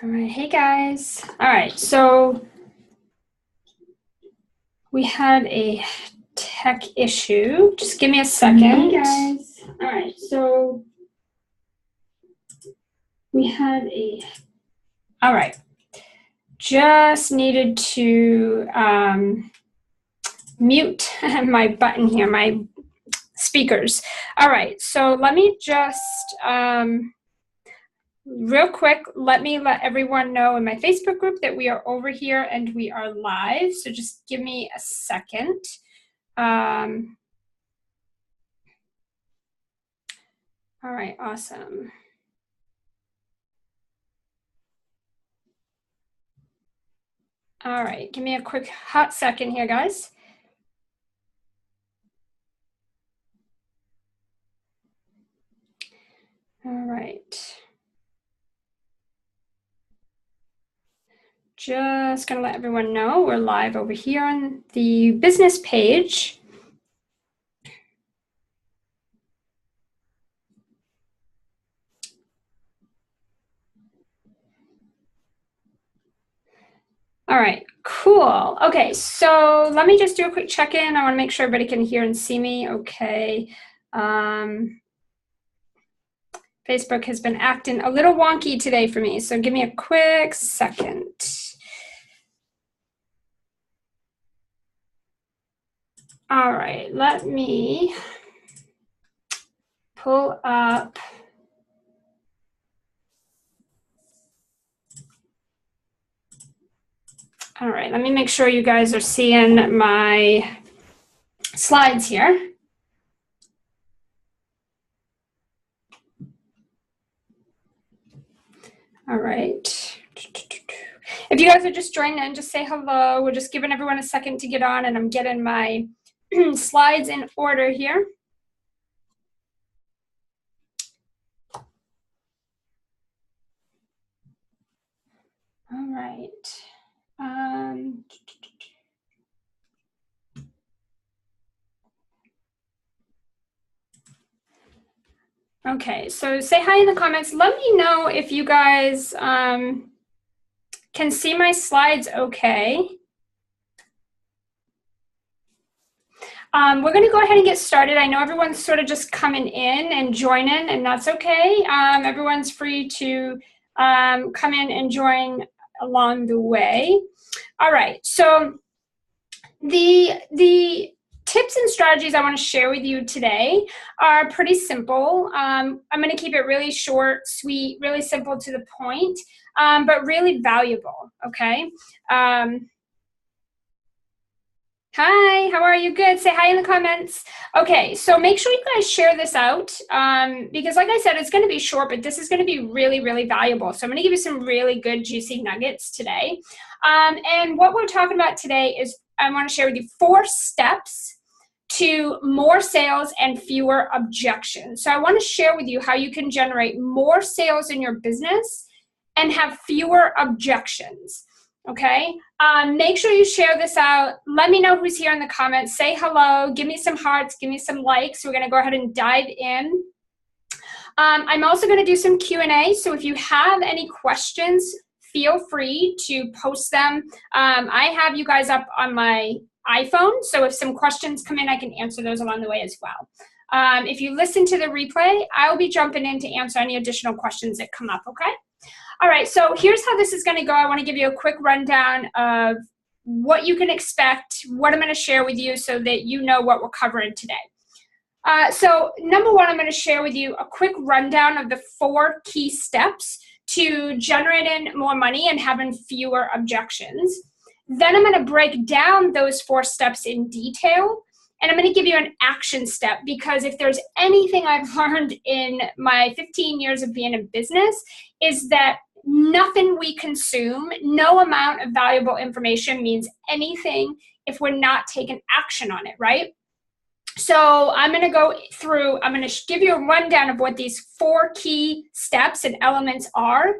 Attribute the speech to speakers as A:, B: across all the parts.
A: All right, hey guys. All right, so we had a tech issue. Just give me a second.
B: Hey guys.
A: All right, so we had a. All right, just needed to mute my button here, my speakers. All right, so let me just. Real quick, let everyone know in my Facebook group that we are over here and we are live. So just give me a second. All right, awesome. All right, give me a quick hot second here, guys. All right. Just gonna let everyone know we're live over here on the business page. All right, cool. Okay, so let me just do a quick check-in. I wanna make sure everybody can hear and see me, okay. Facebook has been acting a little wonky today for me, so give me a quick second. All right, let me pull up. All right, let me make sure you guys are seeing my slides here. All right. If you guys are just joining in, just say hello. We're just giving everyone a second to get on, and I'm getting my slides in order here. All right. Okay, so say hi in the comments. Let me know if you guys can see my slides okay. We're going to go ahead and get started. I know everyone's sort of just coming in and joining, and that's okay. Everyone's free to come in and join along the way. All right, so the tips and strategies I want to share with you today are pretty simple. I'm going to keep it really short, sweet, really simple to the point, but really valuable, okay? Hi, how are you? Good. Say hi in the comments. Okay, so make sure you guys share this out because like I said, it's going to be short, but this is going to be really, really valuable. So I'm going to give you some really good, juicy nuggets today. And what we're talking about today is I want to share with you 4 steps to more sales and fewer objections. So I want to share with you how you can generate more sales in your business and have fewer objections. Okay, make sure you share this out. Let me know who's here in the comments. Say hello, give me some hearts, give me some likes. We're going to go ahead and dive in. I'm also going to do some Q&A, so if you have any questions, feel free to post them. I have you guys up on my iPhone, so if some questions come in, I can answer those along the way as well. If you listen to the replay, I'll be jumping in to answer any additional questions that come up, okay? All right, so here's how this is going to go. I want to give you a quick rundown of what you can expect, what I'm going to share with you so that you know what we're covering today. So number 1, I'm going to share with you a quick rundown of the 4 key steps to generating more money and having fewer objections. Then I'm going to break down those 4 steps in detail. And I'm going to give you an action step because if there's anything I've learned in my 15 years of being in business is that nothing we consume, no amount of valuable information means anything if we're not taking action on it, right? So I'm going to go through, I'm going to give you a rundown of what these 4 key steps and elements are.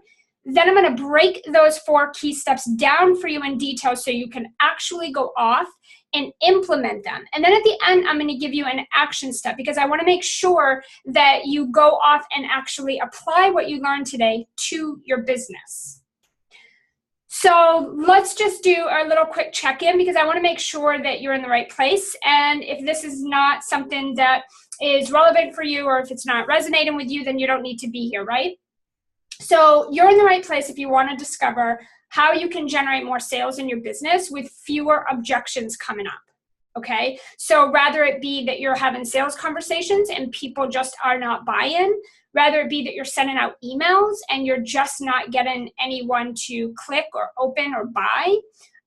A: Then I'm going to break those 4 key steps down for you in detail so you can actually go off and implement them. And then at the end, I'm going to give you an action step because I want to make sure that you go off and actually apply what you learned today to your business. So let's just do a little quick check-in because I want to make sure that you're in the right place. And if this is not something that is relevant for you, or if it's not resonating with you, then you don't need to be here, right? So you're in the right place if you want to discover how you can generate more sales in your business with fewer objections coming up. Okay, so rather it be that you're having sales conversations and people just are not buying, rather it be that you're sending out emails and you're just not getting anyone to click or open or buy.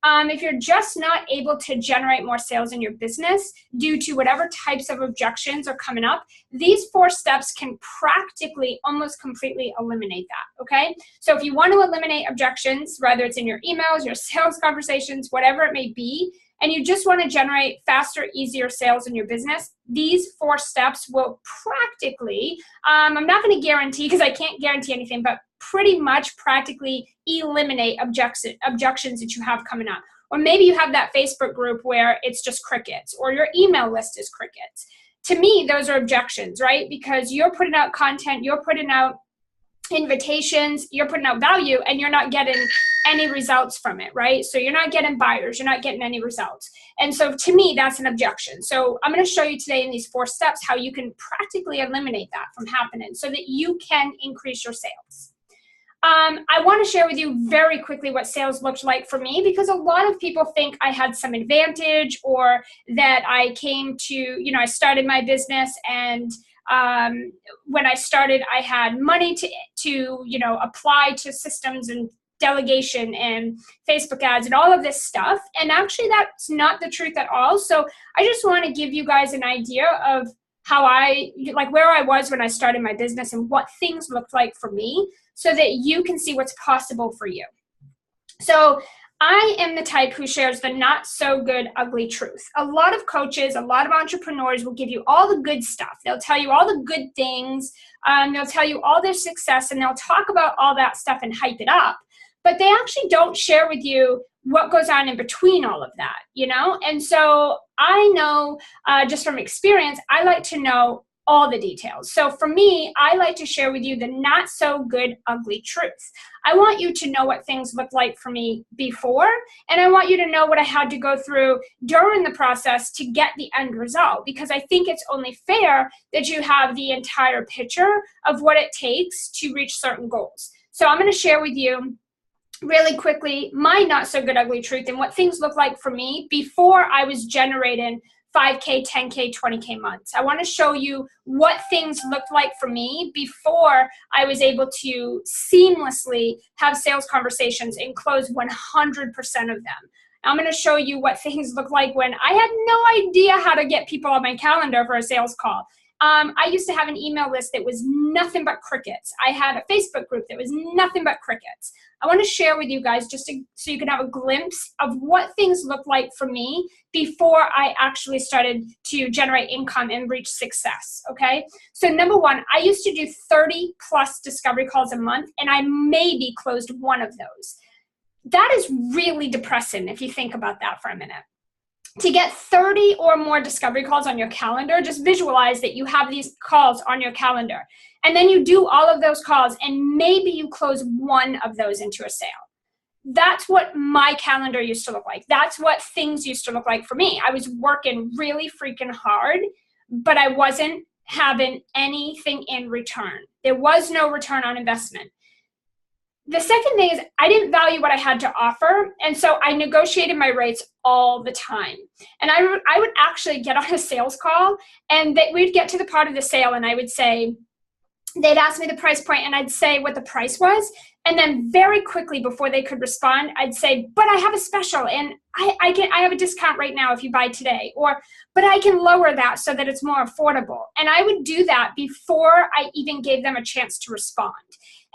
A: If you're just not able to generate more sales in your business due to whatever types of objections are coming up, these 4 steps can practically almost completely eliminate that, okay? So if you want to eliminate objections, whether it's in your emails, your sales conversations, whatever it may be, and you just want to generate faster, easier sales in your business, these 4 steps will practically, I'm not going to guarantee because I can't guarantee anything, but pretty much practically eliminate objections that you have coming up. Or maybe you have that Facebook group where it's just crickets, or your email list is crickets. To me, those are objections, right? Because you're putting out content, you're putting out invitations, you're putting out value, and you're not getting any results from it, right? So you're not getting buyers, you're not getting any results. And so to me, that's an objection. So I'm going to show you today in these 4 steps how you can practically eliminate that from happening so that you can increase your sales. I want to share with you very quickly what sales looked like for me, because a lot of people think I had some advantage, or that I came to, I started my business and when I started, I had money to apply to systems and delegation and Facebook ads and all of this stuff. And actually that's not the truth at all. So I just want to give you guys an idea of how where I was when I started my business and what things looked like for me so that you can see what's possible for you. So I am the type who shares the not so good, ugly truth. A lot of coaches, a lot of entrepreneurs will give you all the good stuff. They'll tell you all the good things. They'll tell you all their success, and they'll talk about all that stuff and hype it up. But they actually don't share with you what goes on in between all of that, And so I know just from experience, I like to know all the details. So for me, I like to share with you the not so good, ugly truth. I want you to know what things looked like for me before, and I want you to know what I had to go through during the process to get the end result, because I think it's only fair that you have the entire picture of what it takes to reach certain goals. So I'm going to share with you really quickly my not so good, ugly truth and what things look like for me before I was generating 5K, 10K, 20K months. I want to show you what things looked like for me before I was able to seamlessly have sales conversations and close 100% of them. I'm going to show you what things look like when I had no idea how to get people on my calendar for a sales call. I used to have an email list that was nothing but crickets. I had a Facebook group that was nothing but crickets. I want to share with you guys so you can have a glimpse of what things look like for me before I actually started to generate income and reach success, okay? So number 1, I used to do 30 plus discovery calls a month, and I maybe closed 1 of those. That is really depressing if you think about that for a minute. To get 30 or more discovery calls on your calendar, just visualize that you have these calls on your calendar. And then you do all of those calls, and maybe you close 1 of those into a sale. That's what my calendar used to look like. That's what things used to look like for me. I was working really freaking hard, but I wasn't having anything in return. There was no return on investment. The second thing is I didn't value what I had to offer, and so I negotiated my rates all the time. And I would actually get on a sales call, and we'd get to the part of the sale, and I would say, they'd ask me the price point, and I'd say what the price was, and then very quickly before they could respond, I'd say, but I have a special, and I have a discount right now if you buy today, or but I can lower that so that it's more affordable. And I would do that before I even gave them a chance to respond.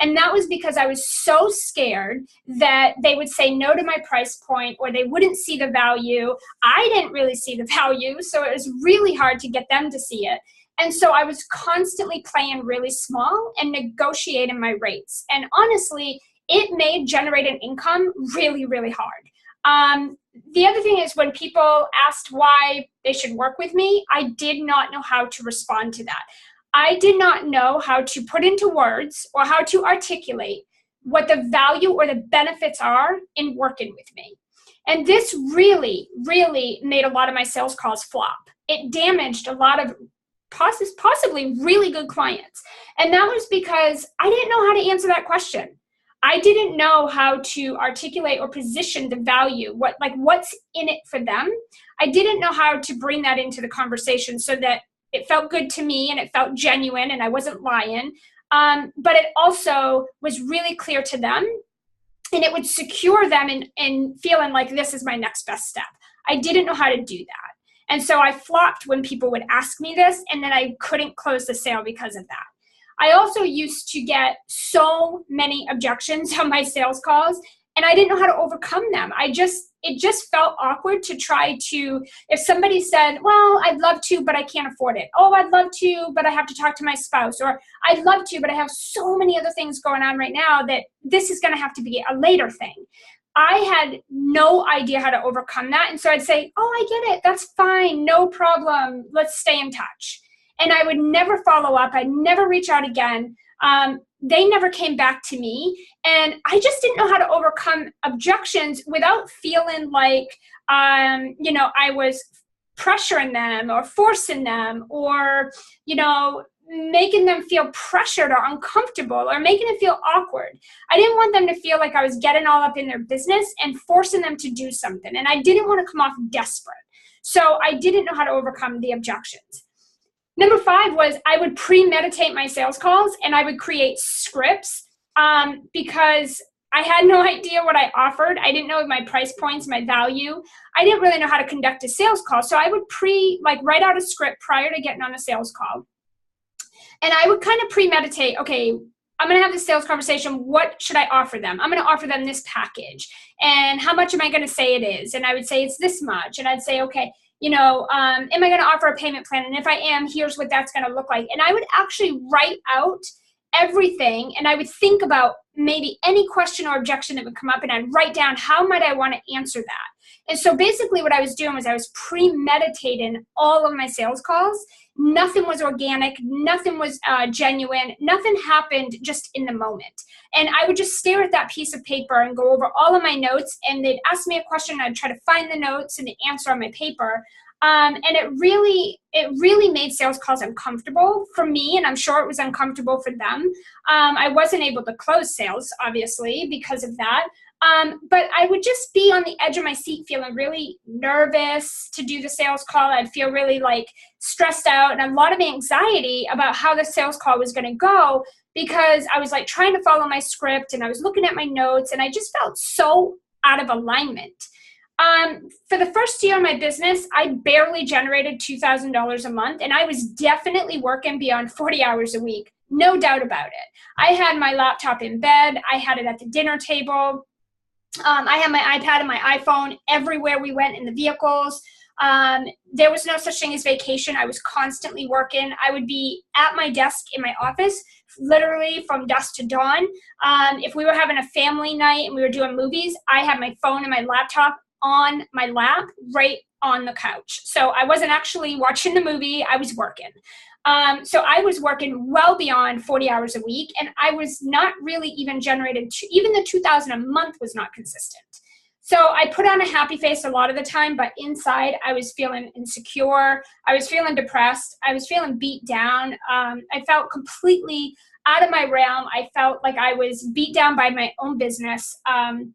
A: And that was because I was so scared that they would say no to my price point, or they wouldn't see the value. I didn't really see the value, so it was really hard to get them to see it. And so I was constantly playing really small and negotiating my rates. And honestly, it made generating income really, really hard. The other thing is when people asked why they should work with me, I did not know how to respond to that. I did not know how to put into words or how to articulate what the value or the benefits are in working with me. And this really, really made a lot of my sales calls flop. It damaged a lot of possibly really good clients. And that was because I didn't know how to answer that question. I didn't know how to articulate or position the value, what's in it for them. I didn't know how to bring that into the conversation so that it felt good to me and it felt genuine and I wasn't lying. But it also was really clear to them, and it would secure them in feeling like this is my next best step. I didn't know how to do that. And so I flopped when people would ask me this, and then I couldn't close the sale because of that. I also used to get so many objections on my sales calls, and I didn't know how to overcome them. It just felt awkward to try to, if somebody said, well, I'd love to, but I can't afford it. Oh, I'd love to, but I have to talk to my spouse. Or I'd love to, but I have so many other things going on right now that this is going to have to be a later thing. I had no idea how to overcome that. And so I'd say, oh, I get it. That's fine. No problem. Let's stay in touch. And I would never follow up. I'd never reach out again. They never came back to me. And I just didn't know how to overcome objections without feeling like, I was pressuring them or forcing them or, making them feel pressured or uncomfortable or making it feel awkward. I didn't want them to feel like I was getting all up in their business and forcing them to do something. And I didn't want to come off desperate. So I didn't know how to overcome the objections. Number 5 was I would premeditate my sales calls and I would create scripts because I had no idea what I offered. I didn't know my price points, my value. I didn't really know how to conduct a sales call. So I would write out a script prior to getting on a sales call. And I would kind of premeditate, okay, I'm going to have this sales conversation. What should I offer them? I'm going to offer them this package. And how much am I going to say it is? And I would say it's this much. And I'd say, okay, am I going to offer a payment plan? And if I am, here's what that's going to look like. And I would actually write out everything. And I would think about maybe any question or objection that would come up. And I'd write down how might I want to answer that. And so basically what I was doing was I was premeditating all of my sales calls. Nothing was organic. Nothing was genuine. Nothing happened just in the moment. And I would just stare at that piece of paper and go over all of my notes. And they'd ask me a question. And I'd try to find the notes and the answer on my paper. And it really made sales calls uncomfortable for me. And I'm sure it was uncomfortable for them. I wasn't able to close sales, obviously, because of that. But I would just be on the edge of my seat feeling really nervous to do the sales call. I'd feel really stressed out and a lot of anxiety about how the sales call was going to go because I was trying to follow my script and I was looking at my notes and I just felt so out of alignment. For the first year of my business, I barely generated $2,000 a month and I was definitely working beyond 40 hours a week. No doubt about it. I had my laptop in bed. I had it at the dinner table. I had my iPad and my iPhone everywhere we went in the vehicles. There was no such thing as vacation. I was constantly working. I would be at my desk in my office, literally from dusk to dawn. If we were having a family night and we were doing movies, I had my phone and my laptop on my lap right on the couch. So I wasn't actually watching the movie. I was working. So I was working well beyond 40 hours a week, and I was not really even generated, even the $2,000 a month was not consistent. So I put on a happy face a lot of the time, but inside I was feeling insecure. I was feeling depressed. I was feeling beat down. I felt completely out of my realm. I felt like I was beat down by my own business. And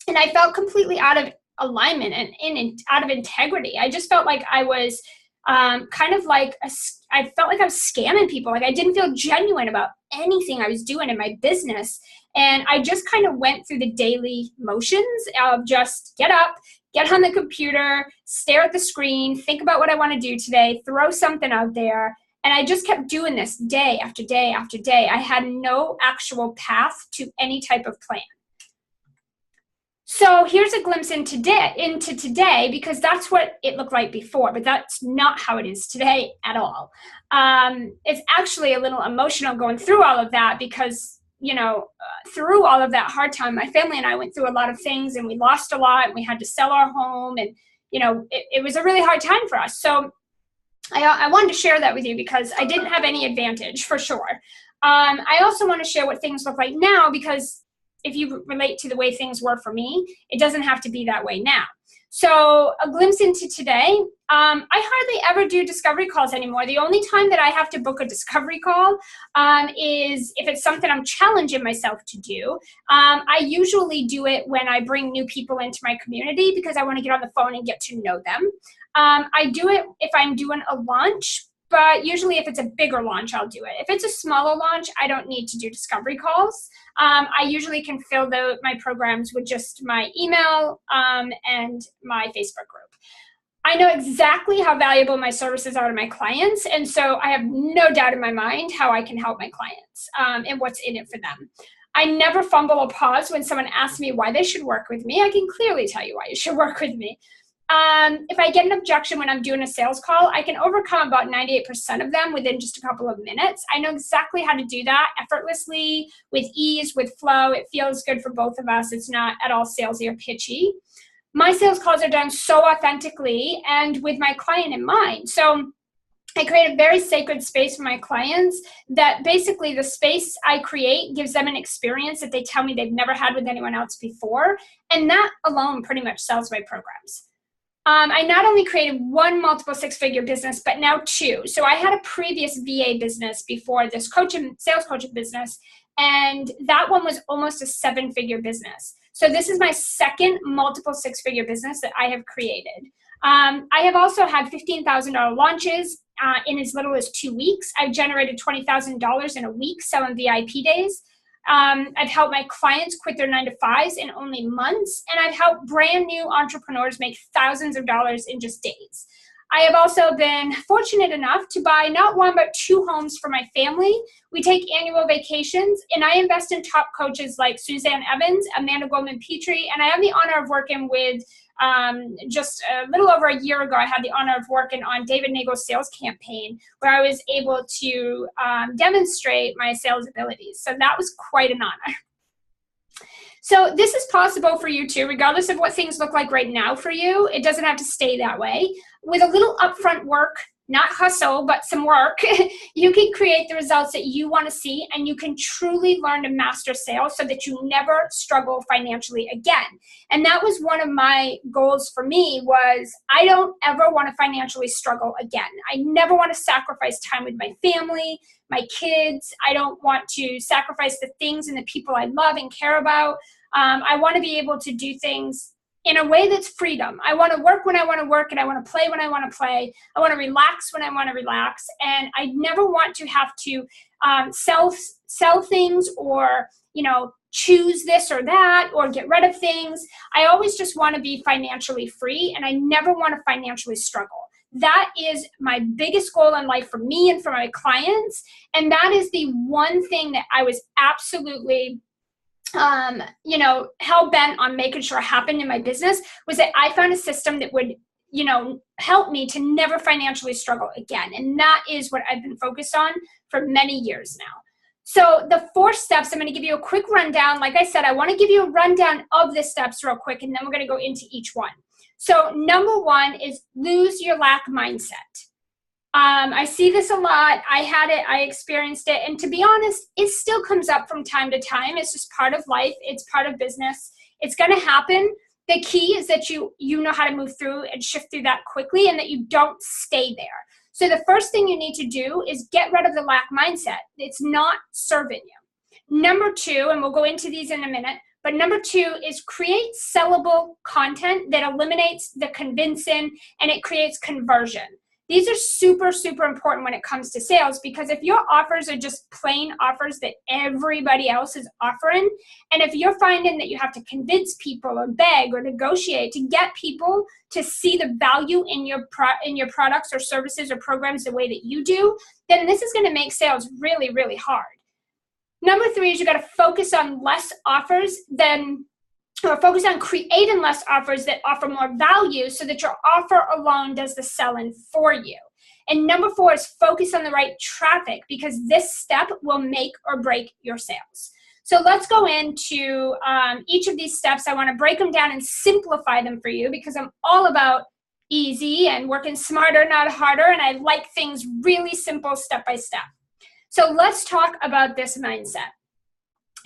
A: I felt completely out of alignment and out of integrity. I just felt like I was I felt like I was scamming people. I didn't feel genuine about anything I was doing in my business. And I just kind of went through the daily motions of just get up, get on the computer, stare at the screen, think about what I want to do today, throw something out there. And I just kept doing this day after day after day. I had no actual path to any type of plan. So here's a glimpse into today, because that's what it looked like before, but that's not how it is today at all. It's actually a little emotional going through all of that because, through all of that hard time, my family and I went through a lot of things and we lost a lot and we had to sell our home and, it was a really hard time for us. So I wanted to share that with you because I didn't have any advantage for sure. I also want to share what things look like now because if you relate to the way things were for me, it doesn't have to be that way now. So a glimpse into today, I hardly ever do discovery calls anymore. The only time that I have to book a discovery call is if it's something I'm challenging myself to do. I usually do it when I bring new people into my community because I want to get on the phone and get to know them. I do it if I'm doing a launch, but usually if it's a bigger launch, I'll do it. If it's a smaller launch, I don't need to do discovery calls. I usually can fill my programs with just my email and my Facebook group. I know exactly how valuable my services are to my clients, and so I have no doubt in my mind how I can help my clients and what's in it for them. I never fumble or pause when someone asks me why they should work with me. I can clearly tell you why you should work with me. If I get an objection when I'm doing a sales call, I can overcome about 98% of them within just a couple of minutes. I know exactly how to do that effortlessly, with ease, with flow. It feels good for both of us. It's not at all salesy or pitchy. My sales calls are done so authentically and with my client in mind. So I create a very sacred space for my clients that basically the space I create gives them an experience that they tell me they've never had with anyone else before. And that alone pretty much sells my programs. I not only created one multiple six-figure business, but now two. So I had a previous VA business before this sales coaching business, and that one was almost a seven-figure business. So this is my second multiple six-figure business that I have created. I have also had $15,000 launches in as little as 2 weeks. I've generated $20,000 in a week selling VIP days. I've helped my clients quit their 9-to-5s in only months, and I've helped brand new entrepreneurs make thousands of dollars in just days. I have also been fortunate enough to buy not one, but two homes for my family. We take annual vacations, and I invest in top coaches like Suzanne Evans, Amanda Goldman-Petrie, and I have the honor of working with just a little over a year ago, I had the honor of working on David Nagel's sales campaign, where I was able to demonstrate my sales abilities. So that was quite an honor. So this is possible for you too, regardless of what things look like right now for you. It doesn't have to stay that way. With a little upfront work, not hustle, but some work, you can create the results that you want to see, and you can truly learn to master sales so that you never struggle financially again. And that was one of my goals for me, was I don't ever want to financially struggle again. I never want to sacrifice time with my family, my kids. I don't want to sacrifice the things and the people I love and care about. I want to be able to do things in a way that's freedom. I want to work when I want to work, and I want to play when I want to play. I want to relax when I want to relax. And I never want to have to sell things or, choose this or that or get rid of things. I always just want to be financially free, and I never want to financially struggle. That is my biggest goal in life for me and for my clients. And that is the one thing that I was absolutely hell-bent on making sure happened in my business, was that I found a system that would, help me to never financially struggle again. And that is what I've been focused on for many years now. So the 4 steps, I'm going to give you a quick rundown. Like I said, I want to give you a rundown of the steps real quick, and then we're going to go into each one. So number 1 is lose your lack mindset. I see this a lot. I had it, I experienced it. And to be honest, it still comes up from time to time. It's just part of life. It's part of business. It's going to happen. The key is that you know how to move through and shift through that quickly, and that you don't stay there. So the first thing you need to do is get rid of the lack mindset. It's not serving you. Number 2, and we'll go into these in a minute, but number 2 is create sellable content that eliminates the convincing, and it creates conversion. These are super, super important when it comes to sales, because if your offers are just plain offers that everybody else is offering, and if you're finding that you have to convince people or beg or negotiate to get people to see the value in your products or services or programs the way that you do, then this is going to make sales really, really hard. Number 3 is you got to focus on less offers or focus on creating less offers that offer more value, so that your offer alone does the selling for you. And number 4 is focus on the right traffic, because this step will make or break your sales. So let's go into each of these steps. I want to break them down and simplify them for you, because I'm all about easy and working smarter, not harder. And I like things really simple, step by step. So let's talk about this mindset.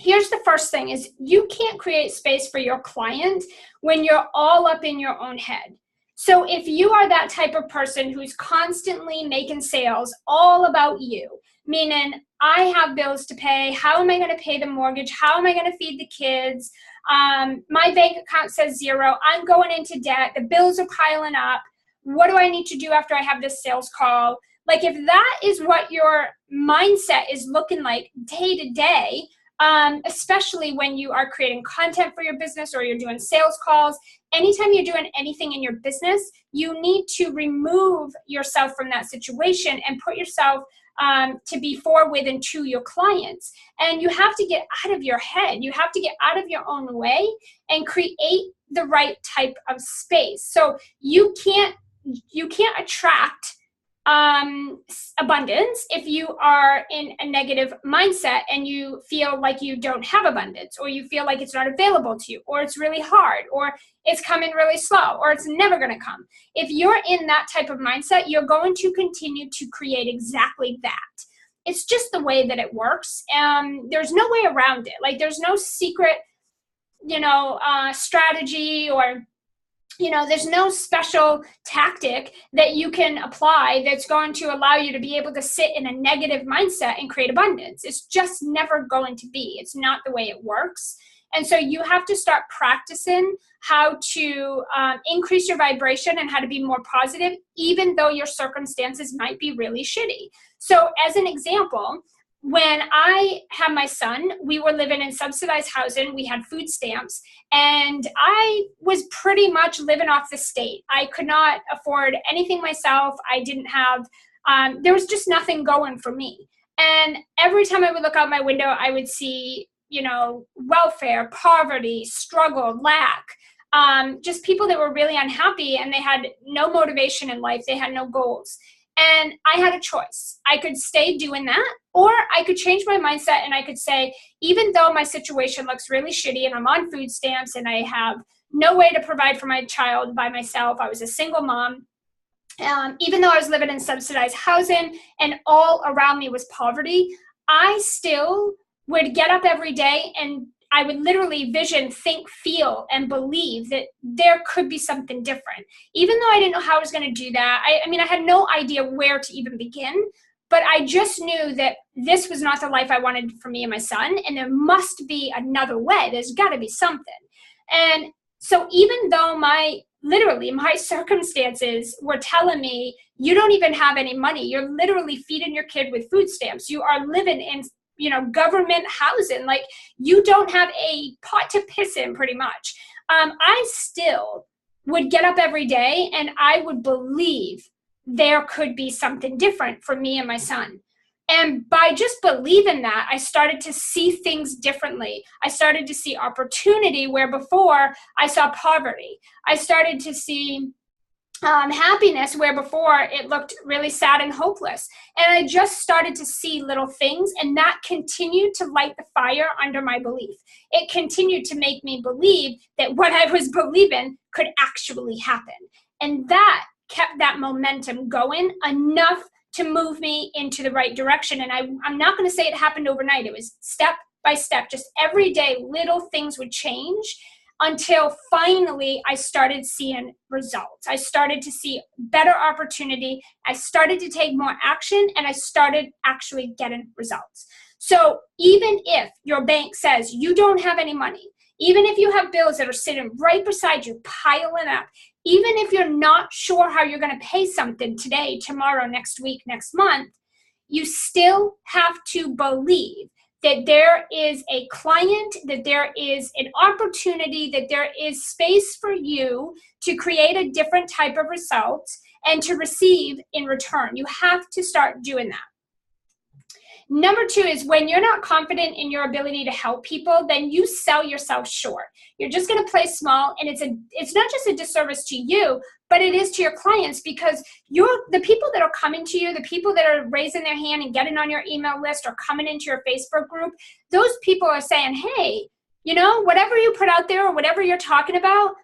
A: here's the first thing is you can't create space for your client when you're all up in your own head. So if you are that type of person who's constantly making sales all about you, meaning I have bills to pay, how am I going to pay the mortgage, how am I going to feed the kids, my bank account says zero, I'm going into debt, the bills are piling up, what do I need to do after I have this sales call? Like if that is what your mindset is looking like day to day, especially when you are creating content for your business or you're doing sales calls, anytime you're doing anything in your business, you need to remove yourself from that situation and put yourself to be for, with, and to your clients. And you have to get out of your head. You have to get out of your own way and create the right type of space. So you can't attract abundance if you are in a negative mindset and you feel like you don't have abundance, or you feel like it's not available to you, or it's really hard, or it's coming really slow, or it's never going to come. If you're in that type of mindset, you're going to continue to create exactly that. It's just the way that it works. There's no way around it. Like there's no secret, strategy, or there's no special tactic that you can apply that's going to allow you to be able to sit in a negative mindset and create abundance. It's just never going to be. It's not the way it works. And so you have to start practicing how to increase your vibration and how to be more positive, even though your circumstances might be really shitty. So as an example, when I had my son, we were living in subsidized housing. We had food stamps, and I was pretty much living off the state. I could not afford anything myself. I didn't have, there was just nothing going for me. And every time I would look out my window, I would see, welfare, poverty, struggle, lack, just people that were really unhappy, and they had no motivation in life. They had no goals. And I had a choice. I could stay doing that, or I could change my mindset and I could say, even though my situation looks really shitty and I'm on food stamps and I have no way to provide for my child by myself, I was a single mom, even though I was living in subsidized housing and all around me was poverty, I still would get up every day and I would literally vision, think, feel, and believe that there could be something different. Even though I didn't know how I was going to do that, I had no idea where to even begin, but I just knew that this was not the life I wanted for me and my son, and there must be another way. There's got to be something. And so even though my circumstances were telling me, you don't even have any money, you're literally feeding your kid with food stamps, you are living in government housing, like you don't have a pot to piss in pretty much. I still would get up every day and I would believe there could be something different for me and my son. And by just believing that, I started to see things differently. I started to see opportunity where before I saw poverty. I started to see happiness where before it looked really sad and hopeless. And I just started to see little things, and that continued to light the fire under my belief. It continued to make me believe that what I was believing could actually happen. And that kept that momentum going enough to move me into the right direction. And I'm not going to say it happened overnight. It was step by step, just every day, little things would change, until finally I started seeing results. I started to see better opportunity. I started to take more action, and I started actually getting results. So even if your bank says you don't have any money, even if you have bills that are sitting right beside you, piling up, even if you're not sure how you're going to pay something today, tomorrow, next week, next month, you still have to believe that there is a client, that there is an opportunity, that there is space for you to create a different type of result and to receive in return. You have to start doing that. Number two is when you're not confident in your ability to help people, then you sell yourself short. You're just going to play small, and it's not just a disservice to you, but it is to your clients, because the people that are coming to you, the people that are raising their hand and getting on your email list or coming into your Facebook group, those people are saying, hey, whatever you put out there or whatever you're talking about,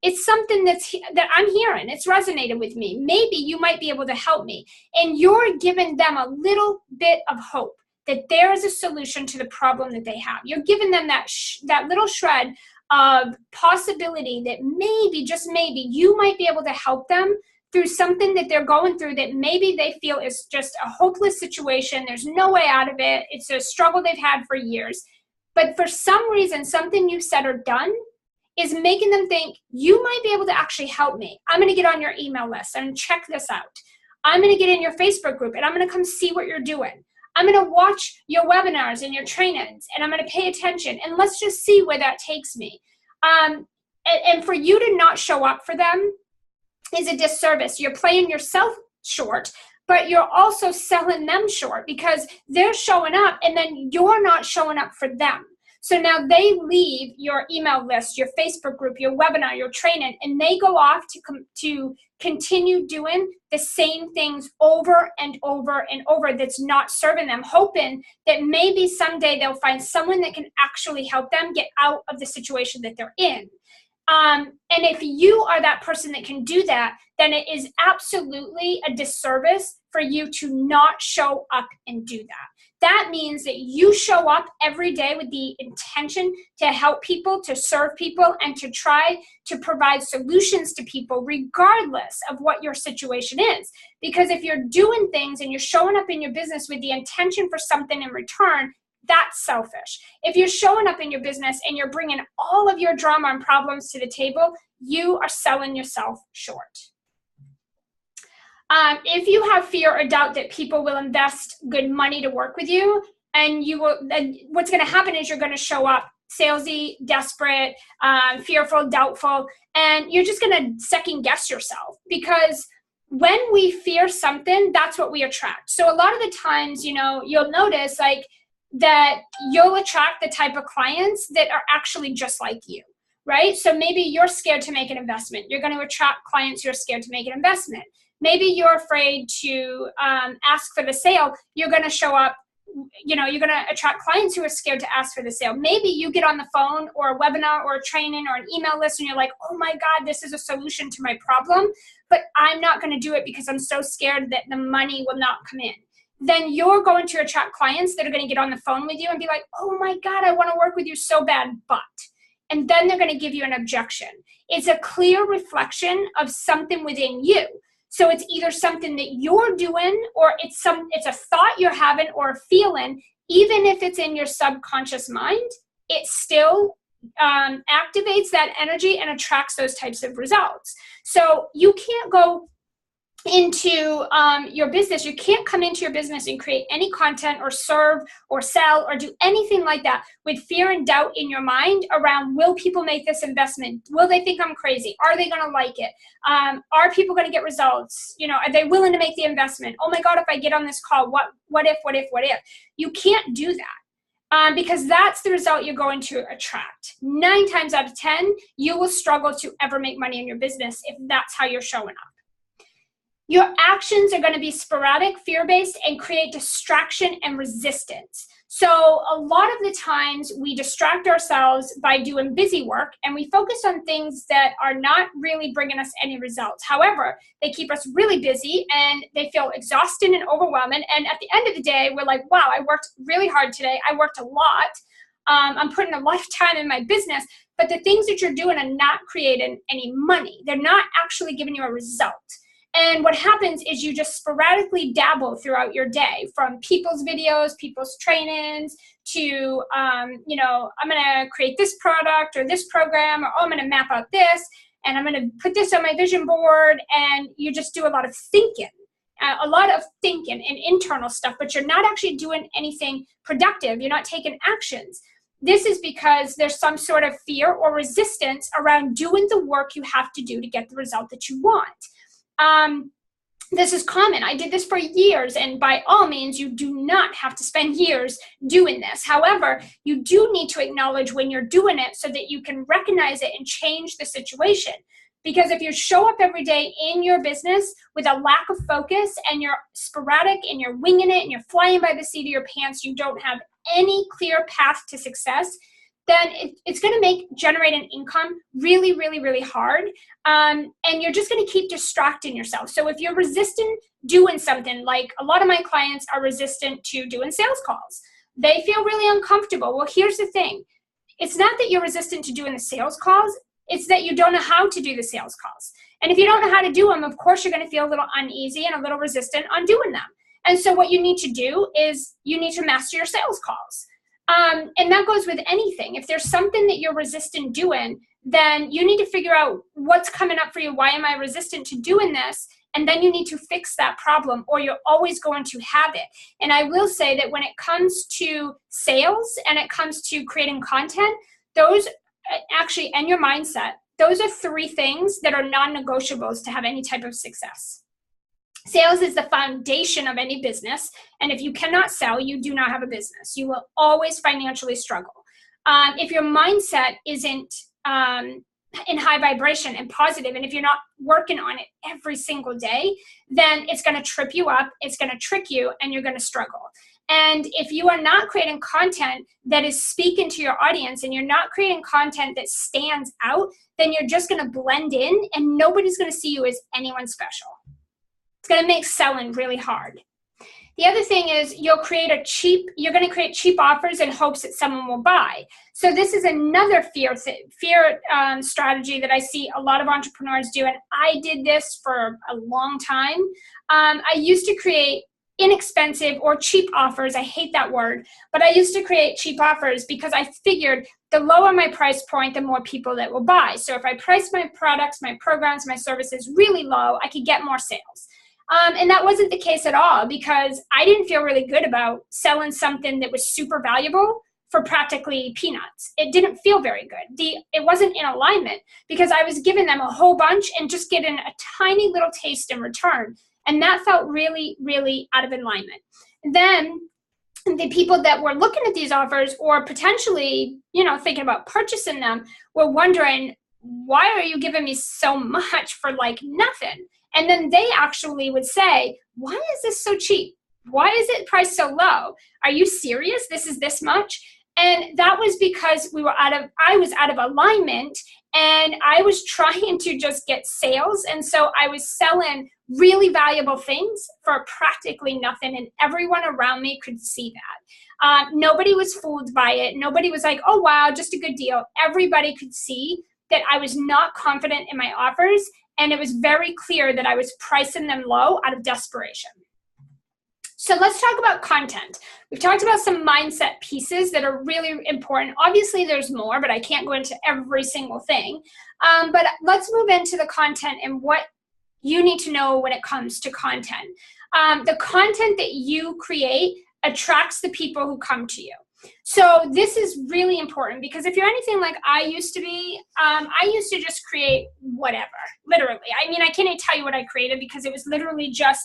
A: it's something that I'm hearing. It's resonated with me. Maybe you might be able to help me. And you're giving them a little bit of hope. that there is a solution to the problem that they have. You're giving them that little shred of possibility that maybe, just maybe, you might be able to help them through something that they're going through that maybe they feel is just a hopeless situation. There's no way out of it. It's a struggle they've had for years. But for some reason, something you've said or done is making them think, you might be able to actually help me. I'm going to get on your email list and check this out. I'm going to get in your Facebook group and I'm going to come see what you're doing. I'm going to watch your webinars and your trainings and I'm going to pay attention and let's just see where that takes me. And for you to not show up for them is a disservice. You're playing yourself short, but you're also selling them short because they're showing up and then you're not showing up for them. So now they leave your email list, your Facebook group, your webinar, your training, and they go off to continue doing the same things over and over and over that's not serving them, hoping that maybe someday they'll find someone that can actually help them get out of the situation that they're in. And if you are that person that can do that, then it is absolutely a disservice for you to not show up and do that. That means that you show up every day with the intention to help people, to serve people, and to try to provide solutions to people regardless of what your situation is. Because if you're doing things and you're showing up in your business with the intention for something in return, that's selfish. If you're showing up in your business and you're bringing all of your drama and problems to the table, you are selling yourself short. If you have fear or doubt that people will invest good money to work with you, and what's going to happen is you're going to show up salesy, desperate, fearful, doubtful, and you're just going to second guess yourself, because when we fear something, that's what we attract. So a lot of the times, you'll notice that you'll attract the type of clients that are actually just like you, right? So maybe you're scared to make an investment. You're going to attract clients who are scared to make an investment. Maybe you're afraid to ask for the sale. You're going to show up, you're going to attract clients who are scared to ask for the sale. Maybe you get on the phone or a webinar or a training or an email list and you're like, oh my God, this is a solution to my problem, but I'm not going to do it because I'm so scared that the money will not come in. Then you're going to attract clients that are going to get on the phone with you and be like, oh my God, I want to work with you so bad, but. And then they're going to give you an objection. It's a clear reflection of something within you. So it's either something that you're doing or it's a thought you're having or a feeling. Even if it's in your subconscious mind, it still activates that energy and attracts those types of results. So you can't go into your business. You can't come into your business and create any content or serve or sell or do anything like that with fear and doubt in your mind around, will people make this investment? Will they think I'm crazy? Are they going to like it? Are people going to get results? Are they willing to make the investment? Oh my God, if I get on this call, what if? You can't do that. Because that's the result you're going to attract. 9 times out of 10, you will struggle to ever make money in your business if that's how you're showing up. Your actions are going to be sporadic, fear-based, and create distraction and resistance. So a lot of the times we distract ourselves by doing busy work and we focus on things that are not really bringing us any results. However, they keep us really busy and they feel exhausting and overwhelming. And at the end of the day, we're like, wow, I worked really hard today. I worked a lot. I'm putting a lot of time in my business, but the things that you're doing are not creating any money. They're not actually giving you a result. And what happens is you just sporadically dabble throughout your day, from people's videos, people's trainings, to, I'm going to create this product or this program, or I'm going to map out this, and I'm going to put this on my vision board. And you just do a lot of thinking and internal stuff, but you're not actually doing anything productive. You're not taking actions. This is because there's some sort of fear or resistance around doing the work you have to do to get the result that you want. This is common. I did this for years, and by all means, you do not have to spend years doing this. However, you do need to acknowledge when you're doing it so that you can recognize it and change the situation. Because if you show up every day in your business with a lack of focus and you're sporadic and you're winging it and you're flying by the seat of your pants, you don't have any clear path to success, then it's going to generate an income really, really, really hard. And you're just going to keep distracting yourself. So if you're resistant doing something, like a lot of my clients are resistant to doing sales calls, they feel really uncomfortable. Well, here's the thing. It's not that you're resistant to doing the sales calls. It's that you don't know how to do the sales calls. And if you don't know how to do them, of course, you're going to feel a little uneasy and a little resistant on doing them. And so what you need to do is you need to master your sales calls. And that goes with anything. If there's something that you're resistant doing, then you need to figure out what's coming up for you. Why am I resistant to doing this? And then you need to fix that problem, or you're always going to have it. And I will say that when it comes to sales and it comes to creating content, those actually, and your mindset, those are 3 things that are non-negotiables to have any type of success. Sales is the foundation of any business. And if you cannot sell, you do not have a business. You will always financially struggle. If your mindset isn't in high vibration and positive, and if you're not working on it every single day, then it's going to trip you up, it's going to trick you, and you're going to struggle. And if you are not creating content that is speaking to your audience, and you're not creating content that stands out, then you're just going to blend in, and nobody's going to see you as anyone special. It's going to make selling really hard. The other thing is you're going to create cheap offers in hopes that someone will buy. So this is another fear strategy that I see a lot of entrepreneurs do. And I did this for a long time. I used to create inexpensive or cheap offers. I hate that word, but I used to create cheap offers because I figured the lower my price point, the more people that will buy. So if I price my products, my programs, my services really low, I could get more sales. And that wasn't the case at all, because I didn't feel really good about selling something that was super valuable for practically peanuts. It didn't feel very good. It wasn't in alignment, because I was giving them a whole bunch and just getting a tiny little taste in return. And that felt really, really out of alignment. Then the people that were looking at these offers, or potentially, thinking about purchasing them, were wondering, why are you giving me so much for like nothing? And then they actually would say, why is this so cheap? Why is it priced so low? Are you serious? This is this much? And that was because I was out of alignment, and I was trying to just get sales. And so I was selling really valuable things for practically nothing. And everyone around me could see that. Nobody was fooled by it. Nobody was like, oh, wow, just a good deal. Everybody could see that I was not confident in my offers. And it was very clear that I was pricing them low out of desperation. So let's talk about content. We've talked about some mindset pieces that are really important. Obviously, there's more, but I can't go into every single thing. But let's move into the content and what you need to know when it comes to content. The content that you create attracts the people who come to you. So this is really important, because if you're anything like I used to be, I used to just create whatever, literally. I mean, I can't even tell you what I created, because it was literally just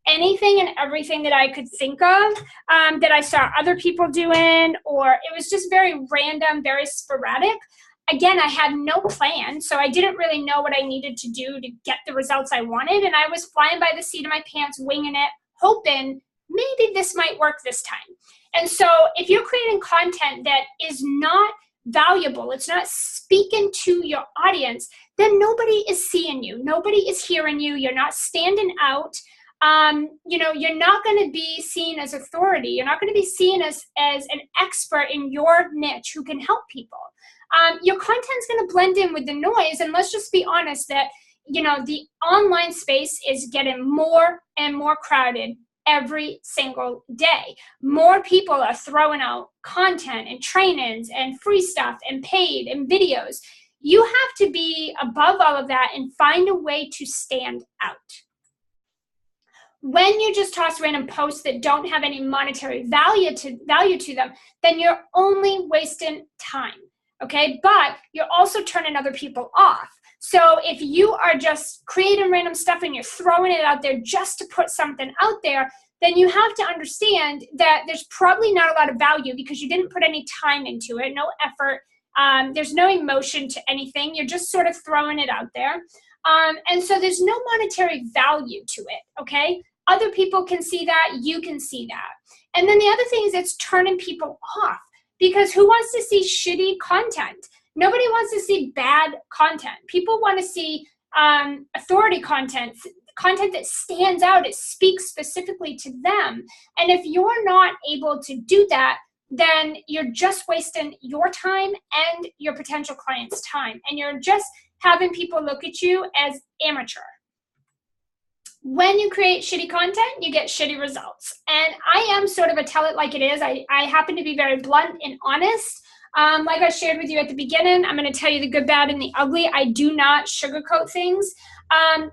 A: anything and everything that I could think of that I saw other people doing, or it was just very random, very sporadic. Again, I had no plan, so I didn't really know what I needed to do to get the results I wanted, and I was flying by the seat of my pants, winging it, hoping maybe this might work this time. And so if you're creating content that is not valuable, it's not speaking to your audience, then nobody is seeing you. Nobody is hearing you. You're not standing out. You're not going to be seen as authority. You're not going to be seen as an expert in your niche who can help people. Your content's going to blend in with the noise. And let's just be honest that, the online space is getting more and more crowded every single day. More people are throwing out content and trainings and free stuff and paid and videos. You have to be above all of that and find a way to stand out. When you just toss random posts that don't have any monetary value to them, then you're only wasting time, okay? But you're also turning other people off. So if you are just creating random stuff and you're throwing it out there just to put something out there, then you have to understand that there's probably not a lot of value, because you didn't put any time into it, no effort. There's no emotion to anything. You're just sort of throwing it out there. And so there's no monetary value to it, okay? Other people can see that. You can see that. And then the other thing is it's turning people off. because who wants to see shitty content? Nobody wants to see bad content. People want to see authority content, content that stands out, it speaks specifically to them. And if you're not able to do that, then you're just wasting your time and your potential clients' time. And you're just having people look at you as amateur. When you create shitty content, you get shitty results. And I am sort of a tell it like it is. I happen to be very blunt and honest. Like I shared with you at the beginning, I'm going to tell you the good, bad, and the ugly. I do not sugarcoat things.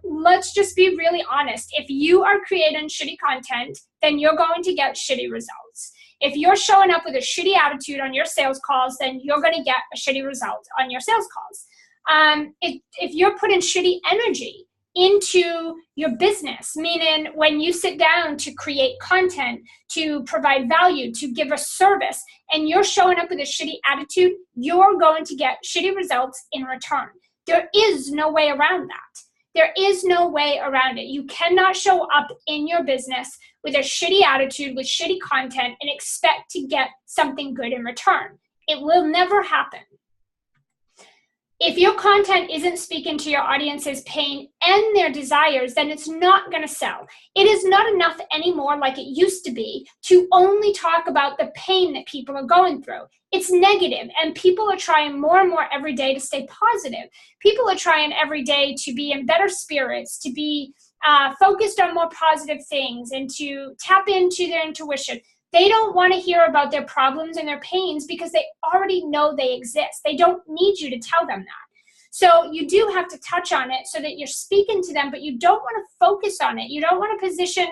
A: Let's just be really honest. If you are creating shitty content, then you're going to get shitty results. If you're showing up with a shitty attitude on your sales calls, then you're going to get a shitty result on your sales calls. If you're putting shitty energy into your business, meaning when you sit down to create content, to provide value, to give a service, and you're showing up with a shitty attitude, you're going to get shitty results in return. There is no way around that. There is no way around it. You cannot show up in your business with a shitty attitude, with shitty content, and expect to get something good in return. It will never happen. If your content isn't speaking to your audience's pain and their desires, then it's not going to sell. It is not enough anymore, like it used to be, to only talk about the pain that people are going through. It's negative, and people are trying more and more every day to stay positive. People are trying every day to be in better spirits, to be focused on more positive things, and to tap into their intuition. They don't want to hear about their problems and their pains because they already know they exist. They don't need you to tell them that. So you do have to touch on it so that you're speaking to them, but you don't want to focus on it. You don't want to position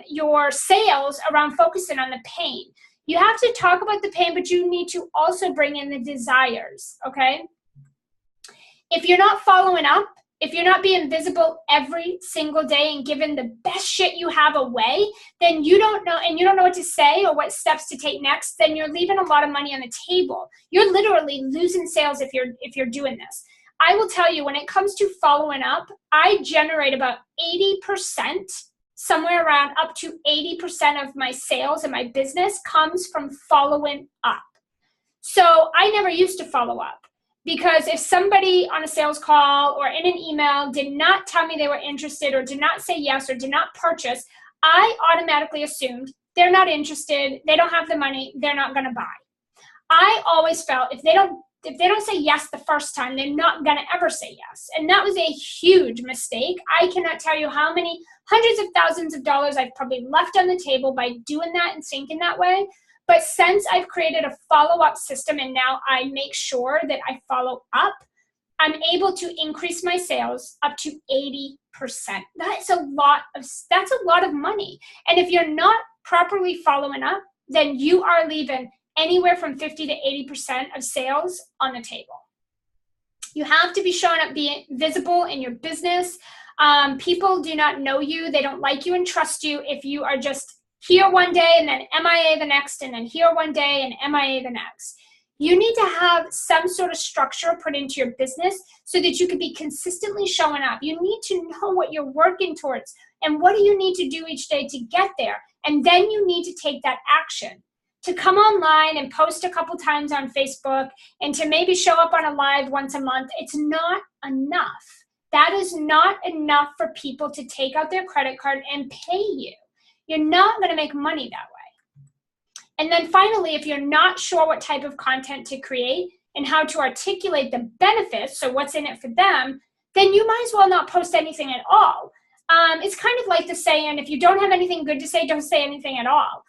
A: your sales around focusing on the pain. You have to talk about the pain, but you need to also bring in the desires, okay? If you're not following up, if you're not being visible every single day and giving the best shit you have away, then you don't know, and you don't know what to say or what steps to take next, then you're leaving a lot of money on the table. You're literally losing sales if you're doing this. I will tell you, when it comes to following up, I generate about 80%, somewhere around up to 80% of my sales and my business comes from following up. So I never used to follow up. Because if somebody on a sales call or in an email did not tell me they were interested or did not say yes or did not purchase, I automatically assumed they're not interested, they don't have the money, they're not going to buy. I always felt if they don't say yes the first time, they're not going to ever say yes. And that was a huge mistake. I cannot tell you how many hundreds of thousands of dollars I've probably left on the table by doing that and thinking that way. But since I've created a follow-up system and now I make sure that I follow up, I'm able to increase my sales up to 80%. That's a lot of money. And if you're not properly following up, then you are leaving anywhere from 50 to 80% of sales on the table. You have to be showing up, being visible in your business. People do not know you. They don't like you and trust you if you are just here one day and then MIA the next, and then here one day and MIA the next. You need to have some sort of structure put into your business so that you can be consistently showing up. You need to know what you're working towards and what do you need to do each day to get there. And then you need to take that action. To come online and post a couple times on Facebook and to maybe show up on a live once a month, it's not enough. That is not enough for people to take out their credit card and pay you. You're not going to make money that way. And then finally, if you're not sure what type of content to create and how to articulate the benefits, so what's in it for them, then you might as well not post anything at all. It's kind of like the saying, if you don't have anything good to say, don't say anything at all.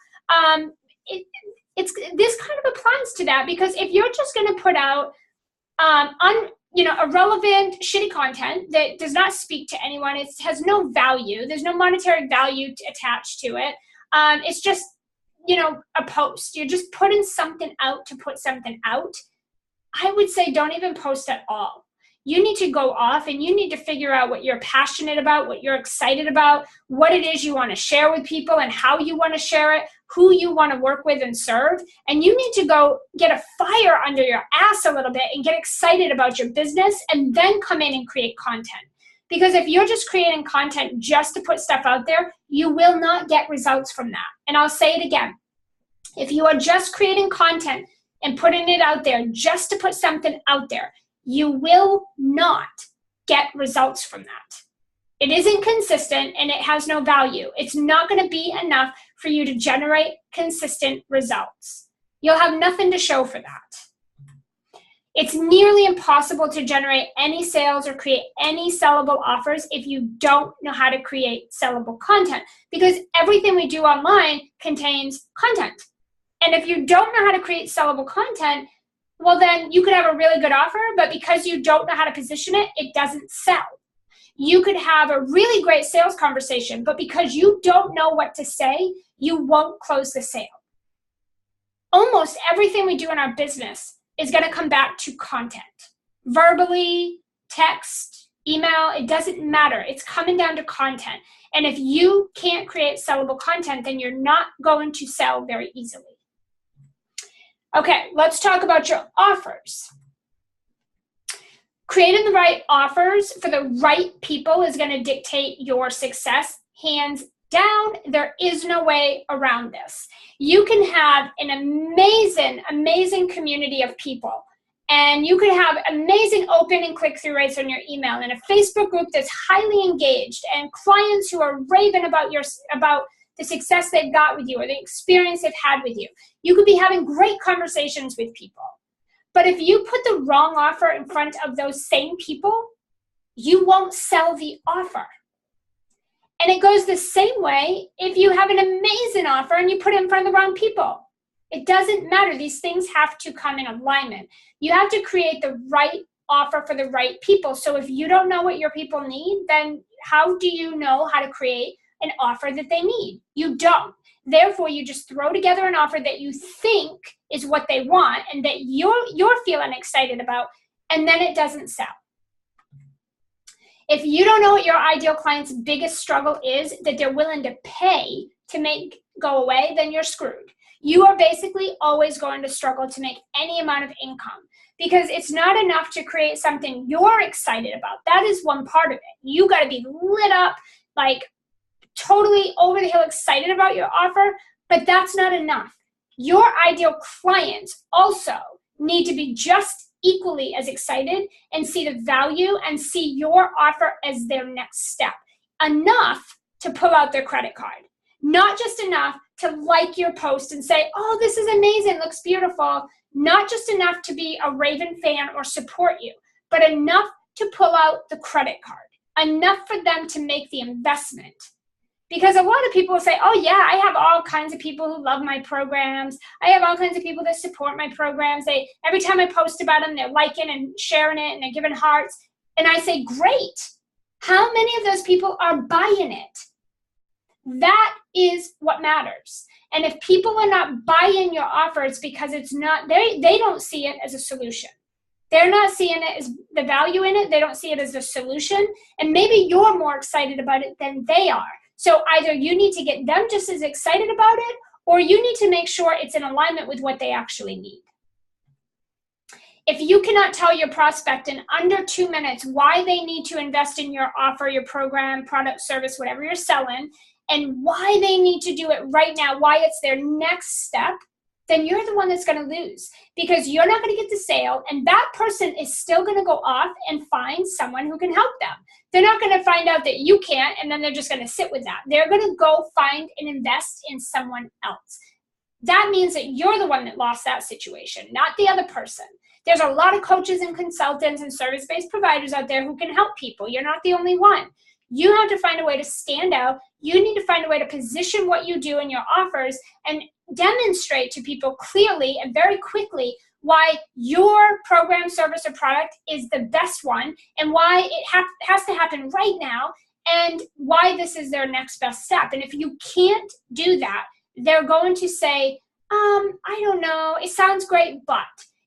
A: This kind of applies to that, because if you're just going to put out irrelevant, shitty content that does not speak to anyone, it has no value, there's no monetary value attached to it, it's just, a post. You're just putting something out to put something out. I would say don't even post at all. You need to go off and you need to figure out what you're passionate about, what you're excited about, what it is you want to share with people and how you want to share it, who you want to work with and serve. And you need to go get a fire under your ass a little bit and get excited about your business and then come in and create content. Because if you're just creating content just to put stuff out there, you will not get results from that. And I'll say it again. If you are just creating content and putting it out there just to put something out there, you will not get results from that. It isn't consistent and it has no value. It's not going to be enough for you to generate consistent results. You'll have nothing to show for that. It's nearly impossible to generate any sales or create any sellable offers if you don't know how to create sellable content, because everything we do online contains content. And if you don't know how to create sellable content, well, then you could have a really good offer, but because you don't know how to position it, it doesn't sell. You could have a really great sales conversation, but because you don't know what to say, you won't close the sale. Almost everything we do in our business is going to come back to content. Verbally, text, email, it doesn't matter. It's coming down to content. And if you can't create sellable content, then you're not going to sell very easily. Okay, let's talk about your offers. Creating the right offers for the right people is going to dictate your success, hands down. There is no way around this. You can have an amazing community of people, and you could have amazing open and click-through rates on your email and a Facebook group that's highly engaged and clients who are raving about the success they've got with you or the experience they've had with you. You could be having great conversations with people. But if you put the wrong offer in front of those same people, you won't sell the offer. And it goes the same way if you have an amazing offer and you put it in front of the wrong people. It doesn't matter. These things have to come in alignment. You have to create the right offer for the right people. So if you don't know what your people need, then how do you know how to create an offer that they need? You don't. Therefore, you just throw together an offer that you think is what they want and that you're feeling excited about, and then it doesn't sell. If you don't know what your ideal client's biggest struggle is that they're willing to pay to make go away, then you're screwed. You are basically always going to struggle to make any amount of income because it's not enough to create something you're excited about. That is one part of it. You got to be lit up, like totally over the hill excited about your offer, but that's not enough. Your ideal clients also need to be just equally as excited and see the value and see your offer as their next step. Enough to pull out their credit card. Not just enough to like your post and say, oh, this is amazing, looks beautiful. Not just enough to be a raving fan or support you, but enough to pull out the credit card. Enough for them to make the investment. Because a lot of people say, oh yeah, I have all kinds of people who love my programs. I have all kinds of people that support my programs. Every time I post about them, they're liking and sharing it and they're giving hearts. And I say, great. How many of those people are buying it? That is what matters. And if people are not buying your offer, it's because it's not, they don't see it as a solution. They're not seeing it as the value in it. They don't see it as a solution. And maybe you're more excited about it than they are. So either you need to get them just as excited about it, or you need to make sure it's in alignment with what they actually need. If you cannot tell your prospect in under 2 minutes why they need to invest in your offer, your program, product, service, whatever you're selling, and why they need to do it right now, why it's their next step, then you're the one that's going to lose because you're not going to get the sale, and that person is still going to go off and find someone who can help them. They're not going to find out that you can't, and then they're just going to sit with that. They're going to go find and invest in someone else. That means that you're the one that lost that situation, not the other person. There's a lot of coaches and consultants and service-based providers out there who can help people. You're not the only one. You have to find a way to stand out. You need to find a way to position what you do in your offers and demonstrate to people clearly and very quickly why your program, service, or product is the best one and why it has to happen right now and why this is their next best step. And if you can't do that, they're going to say, I don't know, it sounds great, but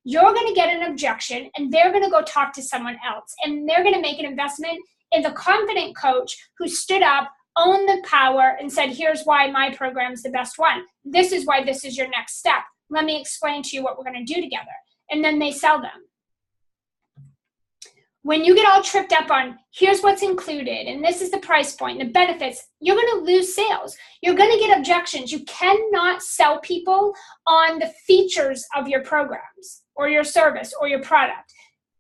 A: you're going to get an objection and they're going to go talk to someone else and they're going to make an investment in the confident coach who stood up, owned the power, and said, here's why my program's the best one. This is why this is your next step. Let me explain to you what we're going to do together. And then they sell them. when you get all tripped up on here's what's included and this is the price point, the benefits, you're going to lose sales. You're going to get objections. You cannot sell people on the features of your programs or your service or your product.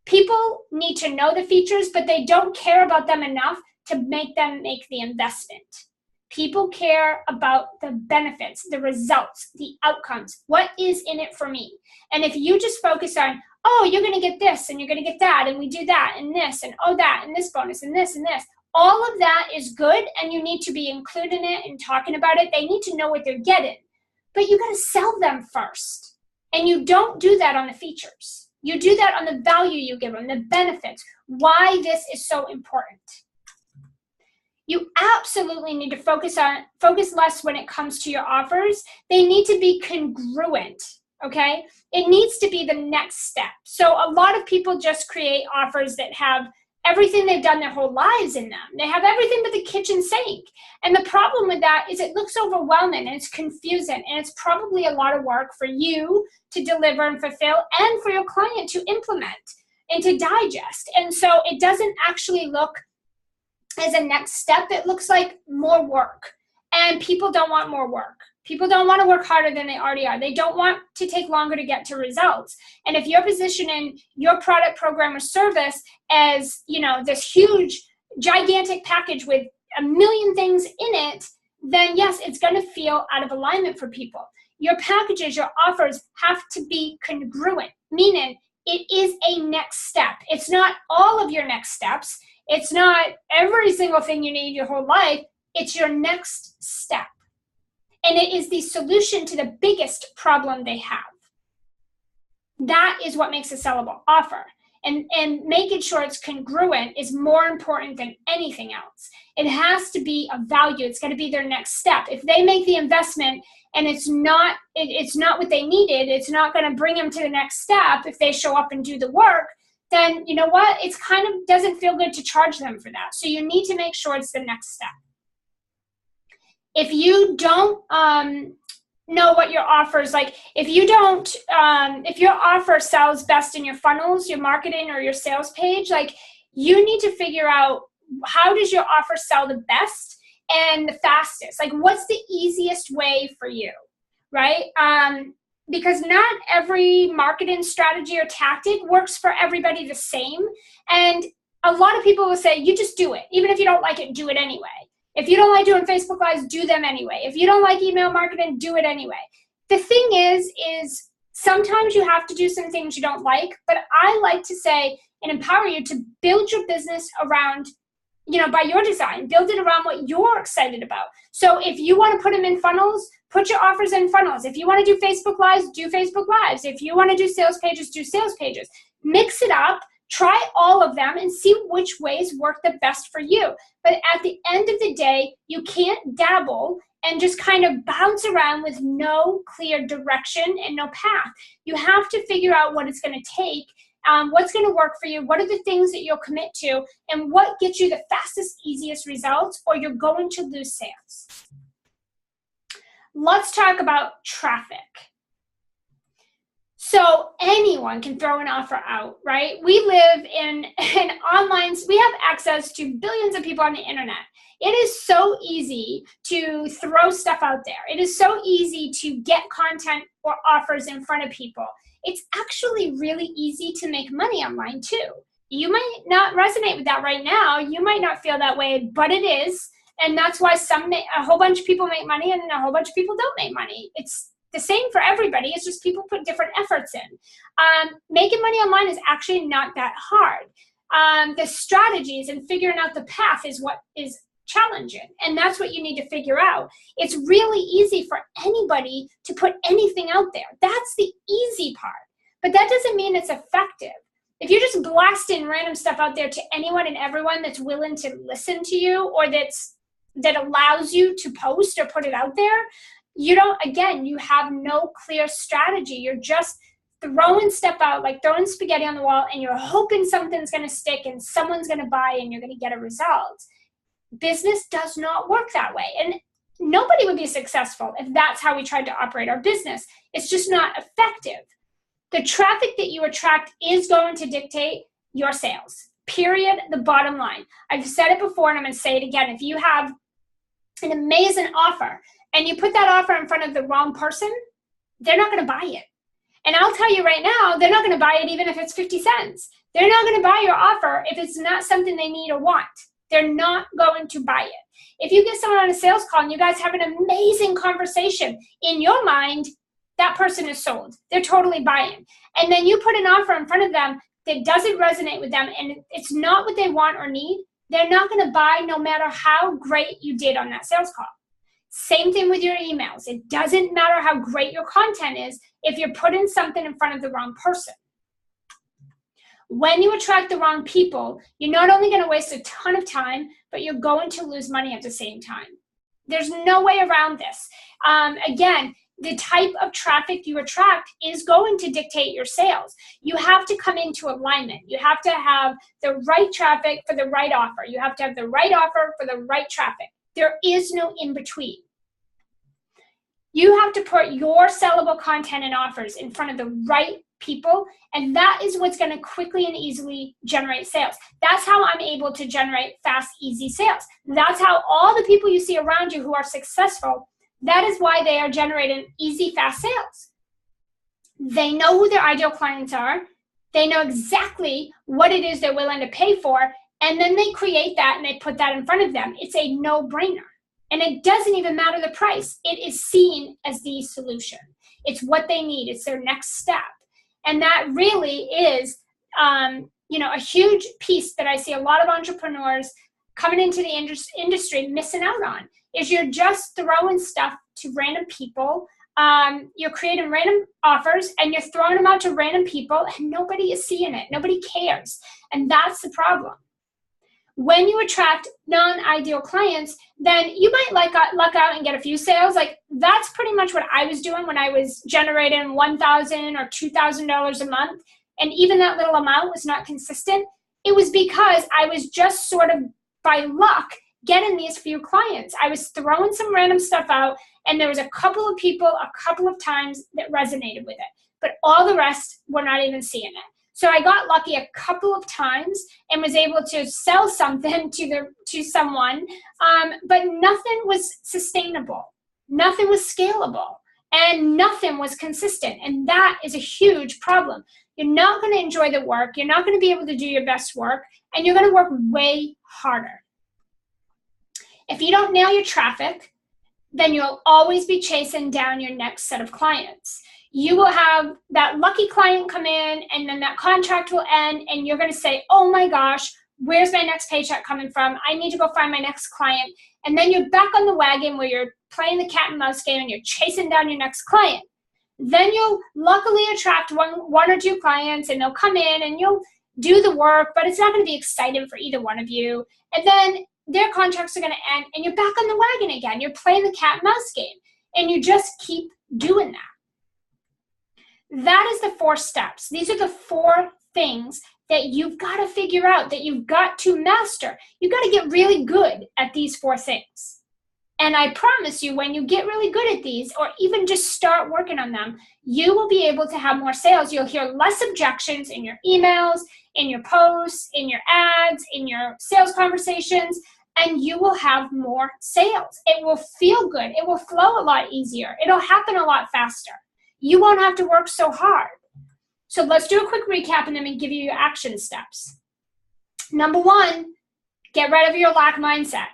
A: People need to know the features, but they don't care about them enough to make them make the investment. People care about the benefits, the results, the outcomes. What is in it for me? And if you just focus on, oh, you're going to get this and you're going to get that and we do that and this and oh, that and this bonus and this and this. All of that is good and you need to be including it and talking about it. They need to know what they're getting. But you got to sell them first. And you don't do that on the features. You do that on the value you give them, the benefits, why this is so important. You absolutely need to focus less when it comes to your offers. They need to be congruent, okay? It needs to be the next step. So a lot of people just create offers that have everything they've done their whole lives in them. They have everything but the kitchen sink. And the problem with that is it looks overwhelming and it's confusing and it's probably a lot of work for you to deliver and fulfill and for your client to implement and to digest. And so it doesn't actually look as a next step. It looks like more work. And people don't want more work. People don't want to work harder than they already are. They don't want to take longer to get to results. And if you're positioning your product, program, or service as, you know, this huge, gigantic package with a million things in it, then yes, it's going to feel out of alignment for people. Your packages, your offers have to be congruent, meaning it is a next step. It's not all of your next steps. It's not every single thing you need your whole life. It's your next step. And it is the solution to the biggest problem they have. That is what makes a sellable offer. And making sure it's congruent is more important than anything else. It has to be a value. It's going to be their next step. If they make the investment and it's not what they needed, it's not going to bring them to the next step if they show up and do the work, then you know what? It's kind of doesn't feel good to charge them for that. So you need to make sure it's the next step. If you don't know what your offer is like, if your offer sells best in your funnels, your marketing, or your sales page, like you need to figure out how does your offer sell the best and the fastest? Like what's the easiest way for you, right? Because not every marketing strategy or tactic works for everybody the same. And a lot of people will say, you just do it. Even if you don't like it, do it anyway. If you don't like doing Facebook Lives, do them anyway. If you don't like email marketing, do it anyway. The thing is sometimes you have to do some things you don't like, but I like to say and empower you to build your business around, by your design. Build it around what you're excited about. So if you want to put them in funnels, put your offers in funnels. If you want to do Facebook Lives, do Facebook Lives. If you want to do sales pages, do sales pages. Mix it up. Try all of them and see which ways work the best for you. But at the end of the day, you can't dabble and just kind of bounce around with no clear direction and no path. You have to figure out what it's going to take, what's going to work for you, what are the things that you'll commit to, and what gets you the fastest, easiest results, or you're going to lose sales. Let's talk about traffic. So anyone can throw an offer out, right? We live in an online, we have access to billions of people on the internet. It is so easy to throw stuff out there. It is so easy to get content or offers in front of people. It's actually really easy to make money online too. You might not resonate with that right now. You might not feel that way, but it is. And that's why a whole bunch of people make money and a whole bunch of people don't make money. It's the same for everybody. It's just people put different efforts in. Making money online is actually not that hard. The strategies and figuring out the path is what is challenging. And that's what you need to figure out. It's really easy for anybody to put anything out there. That's the easy part. But that doesn't mean it's effective. If you're just blasting random stuff out there to anyone and everyone that's willing to listen to you or that allows you to post or put it out there, you have no clear strategy. You're just throwing stuff out, like throwing spaghetti on the wall, and you're hoping something's going to stick and someone's going to buy and you're going to get a result. Business does not work that way. And nobody would be successful if that's how we tried to operate our business. It's just not effective. The traffic that you attract is going to dictate your sales. period, the bottom line. I've said it before and I'm going to say it again. If you have an amazing offer and you put that offer in front of the wrong person, they're not going to buy it. And I'll tell you right now, they're not going to buy it even if it's 50 cents. They're not going to buy your offer if it's not something they need or want. They're not going to buy it. If you get someone on a sales call and you guys have an amazing conversation, in your mind, that person is sold. They're totally buying. And then you put an offer in front of them that doesn't resonate with them and it's not what they want or need, they're not going to buy no matter how great you did on that sales call. Same thing with your emails. It doesn't matter how great your content is if you're putting something in front of the wrong person. When you attract the wrong people, you're not only going to waste a ton of time, but you're going to lose money at the same time. There's no way around this. Again, the type of traffic you attract is going to dictate your sales. You have to come into alignment. You have to have the right traffic for the right offer. You have to have the right offer for the right traffic. There is no in between. You have to put your sellable content and offers in front of the right people, and that is what's going to quickly and easily generate sales. That's how I'm able to generate fast, easy sales. That's how all the people you see around you who are successful, that is why they are generating easy, fast sales. They know who their ideal clients are. They know exactly what it is they're willing to pay for, and then they create that and they put that in front of them. It's a no-brainer. And it doesn't even matter the price. It is seen as the solution. It's what they need. It's their next step. And that really is, a huge piece that I see a lot of entrepreneurs coming into the industry missing out on, is you're just throwing stuff to random people. You're creating random offers and you're throwing them out to random people and nobody is seeing it. Nobody cares. And that's the problem. When you attract non-ideal clients, then you might luck out and get a few sales. Like, that's pretty much what I was doing when I was generating $1,000 or $2,000 a month. And even that little amount was not consistent. It was because I was just sort of by luck getting these few clients. I was throwing some random stuff out and there was a couple of people a couple of times that resonated with it. But all the rest were not even seeing it. So I got lucky a couple of times and was able to sell something to someone, but nothing was sustainable. Nothing was scalable. And nothing was consistent. And that is a huge problem. You're not going to enjoy the work. You're not going to be able to do your best work. And you're going to work way harder. If you don't nail your traffic, then you'll always be chasing down your next set of clients. You will have that lucky client come in and then that contract will end and you're going to say, oh my gosh, where's my next paycheck coming from? I need to go find my next client. And then you're back on the wagon where you're playing the cat and mouse game and you're chasing down your next client. Then you'll luckily attract one or two clients and they'll come in and you'll do the work, but it's not going to be exciting for either one of you. And then their contracts are going to end and you're back on the wagon again. You're playing the cat and mouse game and you just keep doing that. That is the 4 steps. These are the 4 things that you've got to figure out, that you've got to master. You've got to get really good at these 4 things. And I promise you, when you get really good at these, or even just start working on them, you will be able to have more sales. You'll hear less objections in your emails, in your posts, in your ads, in your sales conversations, and you will have more sales. It will feel good. It will flow a lot easier. It'll happen a lot faster. You won't have to work so hard. So let's do a quick recap and then we give you your action steps. Number 1, get rid of your lack mindset.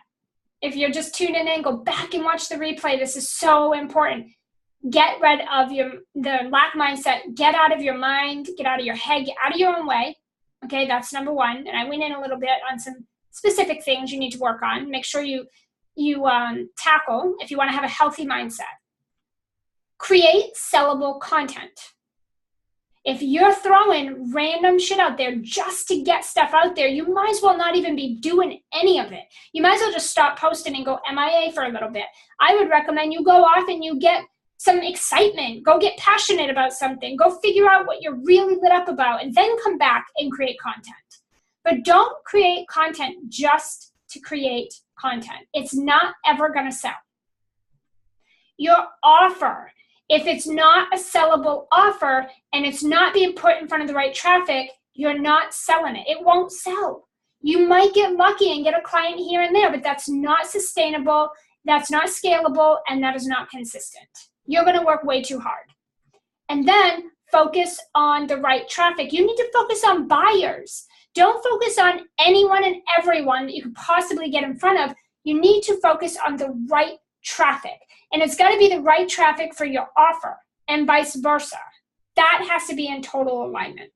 A: If you're just tuning in, go back and watch the replay. This is so important. Get rid of the lack mindset. Get out of your mind, get out of your head, get out of your own way. Okay, that's number 1. And I went in a little bit on some specific things you need to work on. Make sure you tackle if you want to have a healthy mindset. Create sellable content. If you're throwing random shit out there just to get stuff out there, you might as well not even be doing any of it. You might as well just stop posting and go MIA for a little bit. I would recommend you go off and you get some excitement. Go get passionate about something. Go figure out what you're really lit up about and then come back and create content. But don't create content just to create content. It's not ever going to sell. Your offer, if it's not a sellable offer and it's not being put in front of the right traffic, you're not selling it. It won't sell. You might get lucky and get a client here and there, but that's not sustainable, that's not scalable, and that is not consistent. You're going to work way too hard. And then focus on the right traffic. You need to focus on buyers. Don't focus on anyone and everyone that you could possibly get in front of. You need to focus on the right traffic. And it's got to be the right traffic for your offer and vice versa. That has to be in total alignment.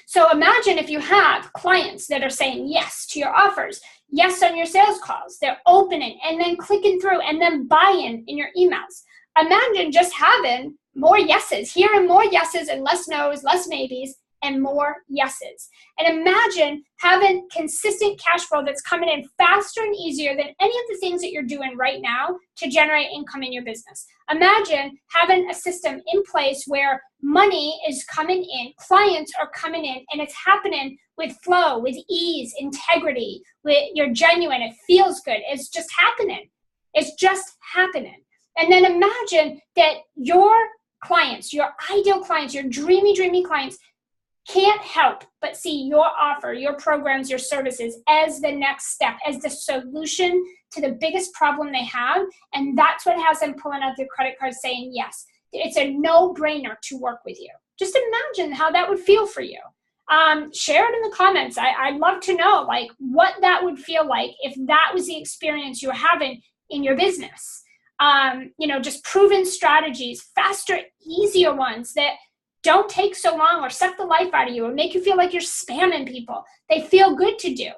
A: So imagine if you have clients that are saying yes to your offers, yes on your sales calls, they're opening and then clicking through and then buying in your emails. Imagine just having more yeses, hearing more yeses and less no's, less maybes, and more yeses. And imagine having consistent cash flow that's coming in faster and easier than any of the things that you're doing right now to generate income in your business. Imagine having a system in place where money is coming in, clients are coming in, and it's happening with flow, with ease, integrity, you're genuine, it feels good, it's just happening. It's just happening. And then imagine that your clients, your ideal clients, your dreamy clients, can't help but see your offer, your programs, your services as the next step, as the solution to the biggest problem they have. And that's what has them pulling out their credit card saying yes. It's a no-brainer to work with you. Just imagine how that would feel for you. Share it in the comments. I'd love to know like what that would feel like if that was the experience you were having in your business. Just proven strategies, faster, easier ones that don't take so long or suck the life out of you or make you feel like you're spamming people. They feel good to do.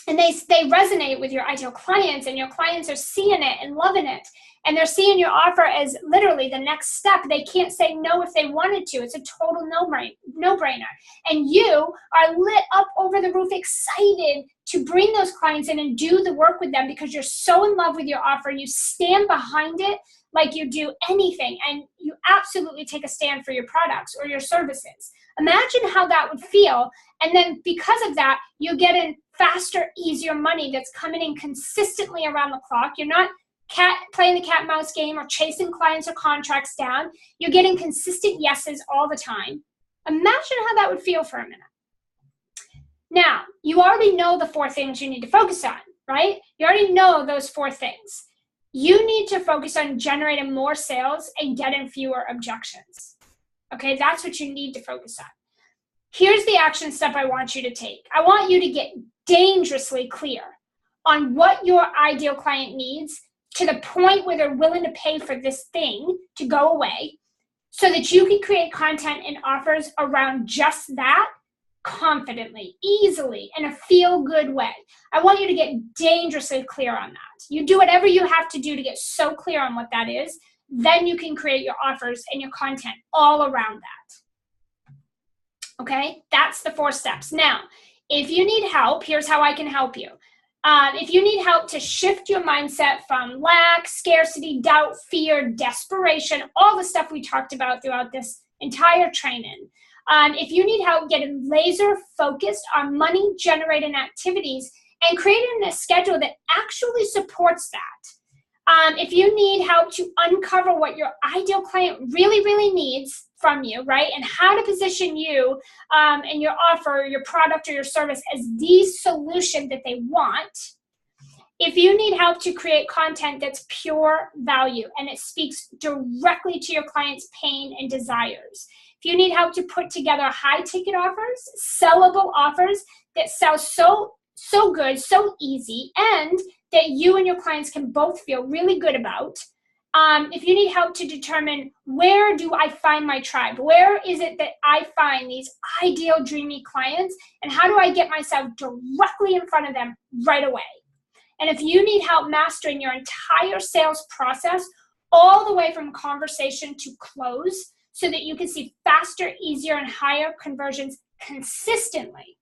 A: And they resonate with your ideal clients, and your clients are seeing it and loving it. And they're seeing your offer as literally the next step. They can't say no if they wanted to. It's a total no-brainer. And you are lit up over the roof, excited to bring those clients in and do the work with them because you're so in love with your offer. You stand behind it like you do anything, and you absolutely take a stand for your products or your services. Imagine how that would feel. And then because of that, you're getting faster, easier money that's coming in consistently around the clock. You're not playing the cat and mouse game or chasing clients or contracts down. You're getting consistent yeses all the time. Imagine how that would feel for a minute. Now, you already know the 4 things you need to focus on, right? You already know those 4 things. You need to focus on generating more sales and getting fewer objections. Okay, that's what you need to focus on. Here's the action step I want you to take. I want you to get dangerously clear on what your ideal client needs to the point where they're willing to pay for this thing to go away so that you can create content and offers around just that confidently, easily, in a feel-good way. I want you to get dangerously clear on that. You do whatever you have to do to get so clear on what that is, then you can create your offers and your content all around that. Okay, that's the 4 steps. Now, if you need help, here's how I can help you. If you need help to shift your mindset from lack, scarcity, doubt, fear, desperation, all the stuff we talked about throughout this entire training, if you need help getting laser focused on money generating activities and creating a schedule that actually supports that, if you need help to uncover what your ideal client really needs from you, right, and how to position you and your offer, your product, or your service as the solution that they want, if you need help to create content that's pure value and it speaks directly to your client's pain and desires, if you need help to put together high-ticket offers, sellable offers that sell so good, so easy, and that you and your clients can both feel really good about, if you need help to determine where do I find my tribe, where is it that I find these ideal dreamy clients, and how do I get myself directly in front of them right away? And if you need help mastering your entire sales process all the way from conversation to close so that you can see faster, easier, and higher conversions consistently,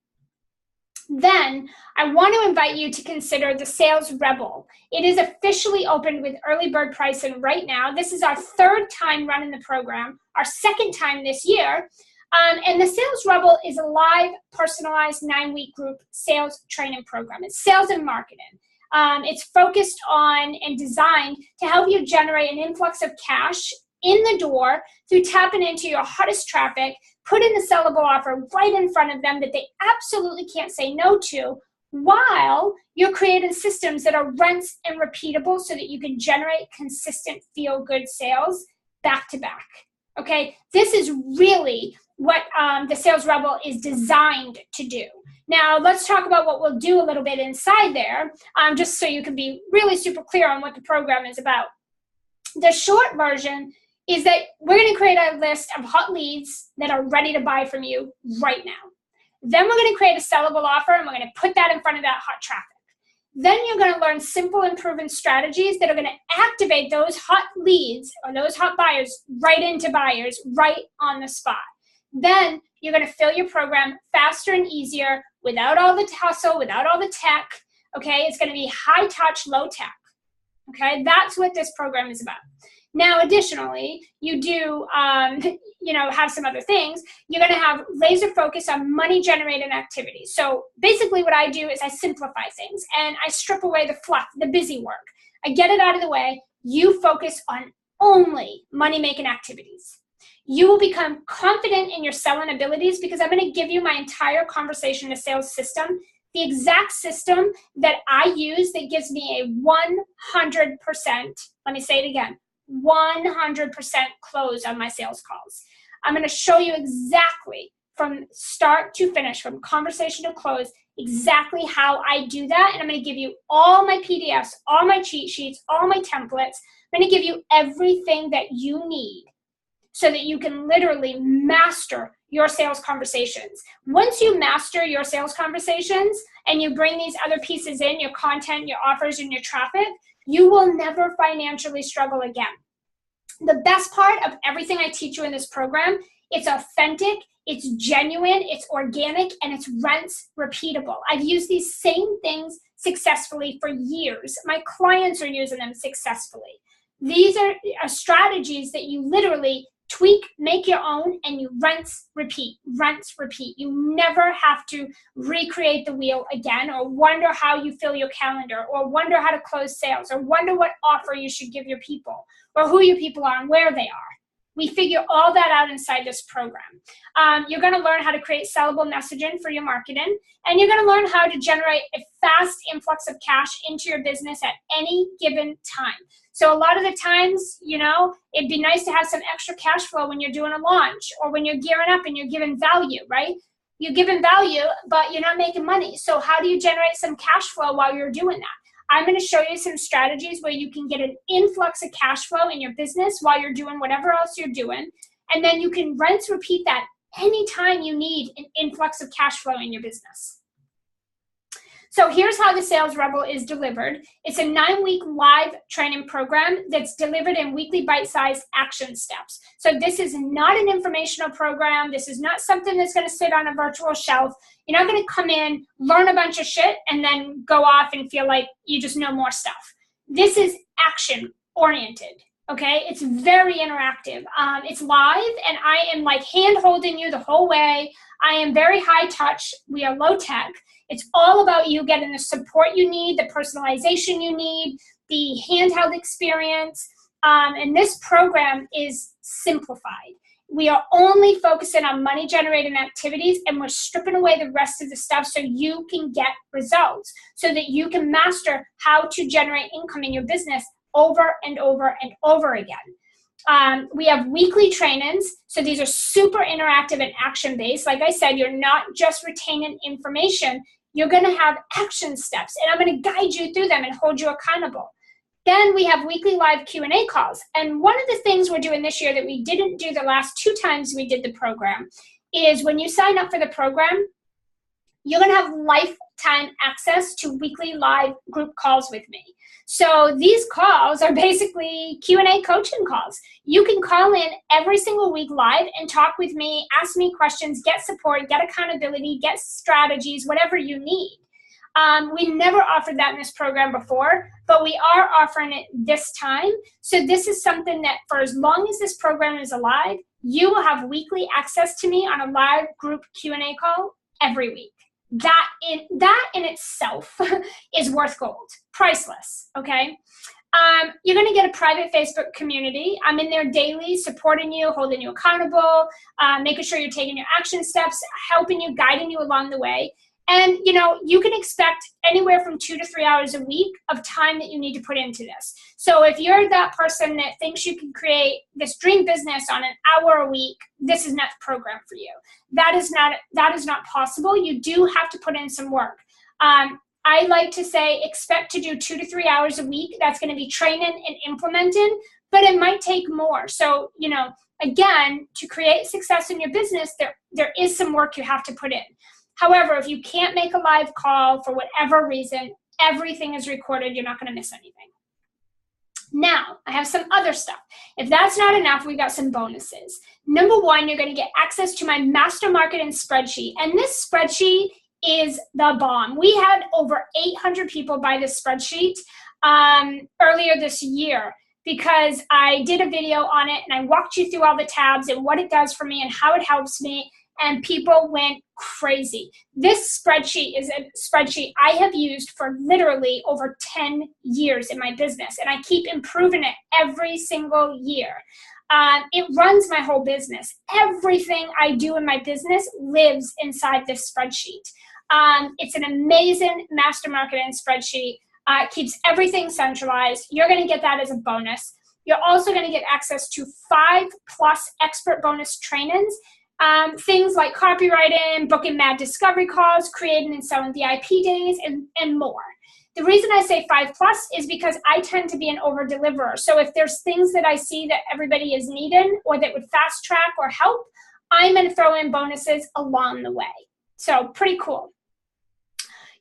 A: then I want to invite you to consider the Sales Rebel. It is officially open with early bird pricing right now. This is our 3rd time running the program, our 2nd time this year. And the Sales Rebel is a live, personalized 9-week group sales training program. It's sales and marketing. It's focused on and designed to help you generate an influx of cash in the door through tapping into your hottest traffic, put in a sellable offer right in front of them that they absolutely can't say no to, while you're creating systems that are rents and repeatable so that you can generate consistent feel-good sales back to back. Okay, this is really what the Sales Rebel is designed to do. Now, let's talk about what we'll do a little bit inside there, just so you can be really super clear on what the program is about. The short version is that we're going to create a list of hot leads that are ready to buy from you right now. Then we're going to create a sellable offer, and we're going to put that in front of that hot traffic. Then you're going to learn simple and proven strategies that are going to activate those hot leads or those hot buyers right into buyers right on the spot. Then you're going to fill your program faster and easier without all the hustle, without all the tech. Okay, it's going to be high touch, low tech. Okay, that's what this program is about. Now, additionally, you do, have some other things. You're going to have laser focus on money generating activities. So basically what I do is I simplify things and I strip away the fluff, the busy work. I get it out of the way. You focus on only money making activities. You will become confident in your selling abilities because I'm going to give you my entire conversation to sales system, the exact system that I use that gives me a 100%, let me say it again, 100% close on my sales calls. I'm going to show you exactly from start to finish, from conversation to close, exactly how I do that. And I'm going to give you all my PDFs, all my cheat sheets, all my templates. I'm going to give you everything that you need so that you can literally master your sales conversations. Once you master your sales conversations and you bring these other pieces in, your content, your offers, and your traffic, you will never financially struggle again. The best part of everything I teach you in this program, it's authentic, it's genuine, it's organic, and it's rents repeatable. I've used these same things successfully for years. My clients are using them successfully. These are strategies that you literally tweak, make your own, and you rinse, repeat, rinse, repeat. You never have to recreate the wheel again or wonder how you fill your calendar or wonder how to close sales or wonder what offer you should give your people or who your people are and where they are. We figure all that out inside this program. You're going to learn how to create sellable messaging for your marketing, and you're going to learn how to generate a fast influx of cash into your business at any given time. So a lot of the times, it'd be nice to have some extra cash flow when you're doing a launch or when you're gearing up and you're giving value, right? You're giving value, but you're not making money. So how do you generate some cash flow while you're doing that? I'm going to show you some strategies where you can get an influx of cash flow in your business while you're doing whatever else you're doing. And then you can rinse, repeat that anytime you need an influx of cash flow in your business. So here's how the Sales Rebel is delivered. It's a 9-week live training program that's delivered in weekly bite-sized action steps. So this is not an informational program. This is not something that's going to sit on a virtual shelf. You're not going to come in, learn a bunch of shit, and then go off and feel like you just know more stuff. This is action-oriented. Okay, it's very interactive. It's live, and I am like hand-holding you the whole way. I am very high touch. We are low tech. It's all about you getting the support you need, the personalization you need, the handheld experience. And this program is simplified. We are only focusing on money generating activities, and we're stripping away the rest of the stuff so you can get results, so that you can master how to generate income in your business over and over and over again. We have weekly trainings, so these are super interactive and action-based. Like I said, you're not just retaining information, you're going to have action steps, and I'm going to guide you through them and hold you accountable. Then we have weekly live Q&A calls, and one of the things we're doing this year that we didn't do the last 2 times we did the program is when you sign up for the program, you're going to have lifetime access to weekly live group calls with me. So these calls are basically Q&A coaching calls. You can call in every single week live and talk with me, ask me questions, get support, get accountability, get strategies, whatever you need. We never offered that in this program before, but we are offering it this time. So this is something that for as long as this program is alive, you will have weekly access to me on a live group Q&A call every week. That in itself is worth gold, priceless, okay? You're going to get a private Facebook community. I'm in there daily, supporting you, holding you accountable, making sure you're taking your action steps, helping you, guiding you along the way. And, you know, you can expect anywhere from 2 to 3 hours a week of time that you need to put into this. So if you're that person that thinks you can create this dream business on an hour a week, this is not the program for you. That is not possible. You do have to put in some work. I like to say expect to do 2 to 3 hours a week. That's going to be training and implementing, but it might take more. So, you know, again, to create success in your business, there is some work you have to put in. However, if you can't make a live call for whatever reason, everything is recorded. You're not going to miss anything. Now, I have some other stuff. If that's not enough, we've got some bonuses. Number one, you're going to get access to my master marketing spreadsheet. And this spreadsheet is the bomb. We had over 800 people buy this spreadsheet earlier this year because I did a video on it and I walked you through all the tabs and what it does for me and how it helps me. And people went crazy. This spreadsheet is a spreadsheet I have used for literally over 10 years in my business, and I keep improving it every single year. It runs my whole business. Everything I do in my business lives inside this spreadsheet. It's an amazing master marketing spreadsheet. It keeps everything centralized. You're going to get that as a bonus. You're also going to get access to 5+ expert bonus trainings. Things like copywriting, booking mad discovery calls, creating and selling VIP days, and more. The reason I say 5+ is because I tend to be an over deliverer. So if there's things that I see that everybody is needing or that would fast track or help, I'm going to throw in bonuses along the way. So pretty cool.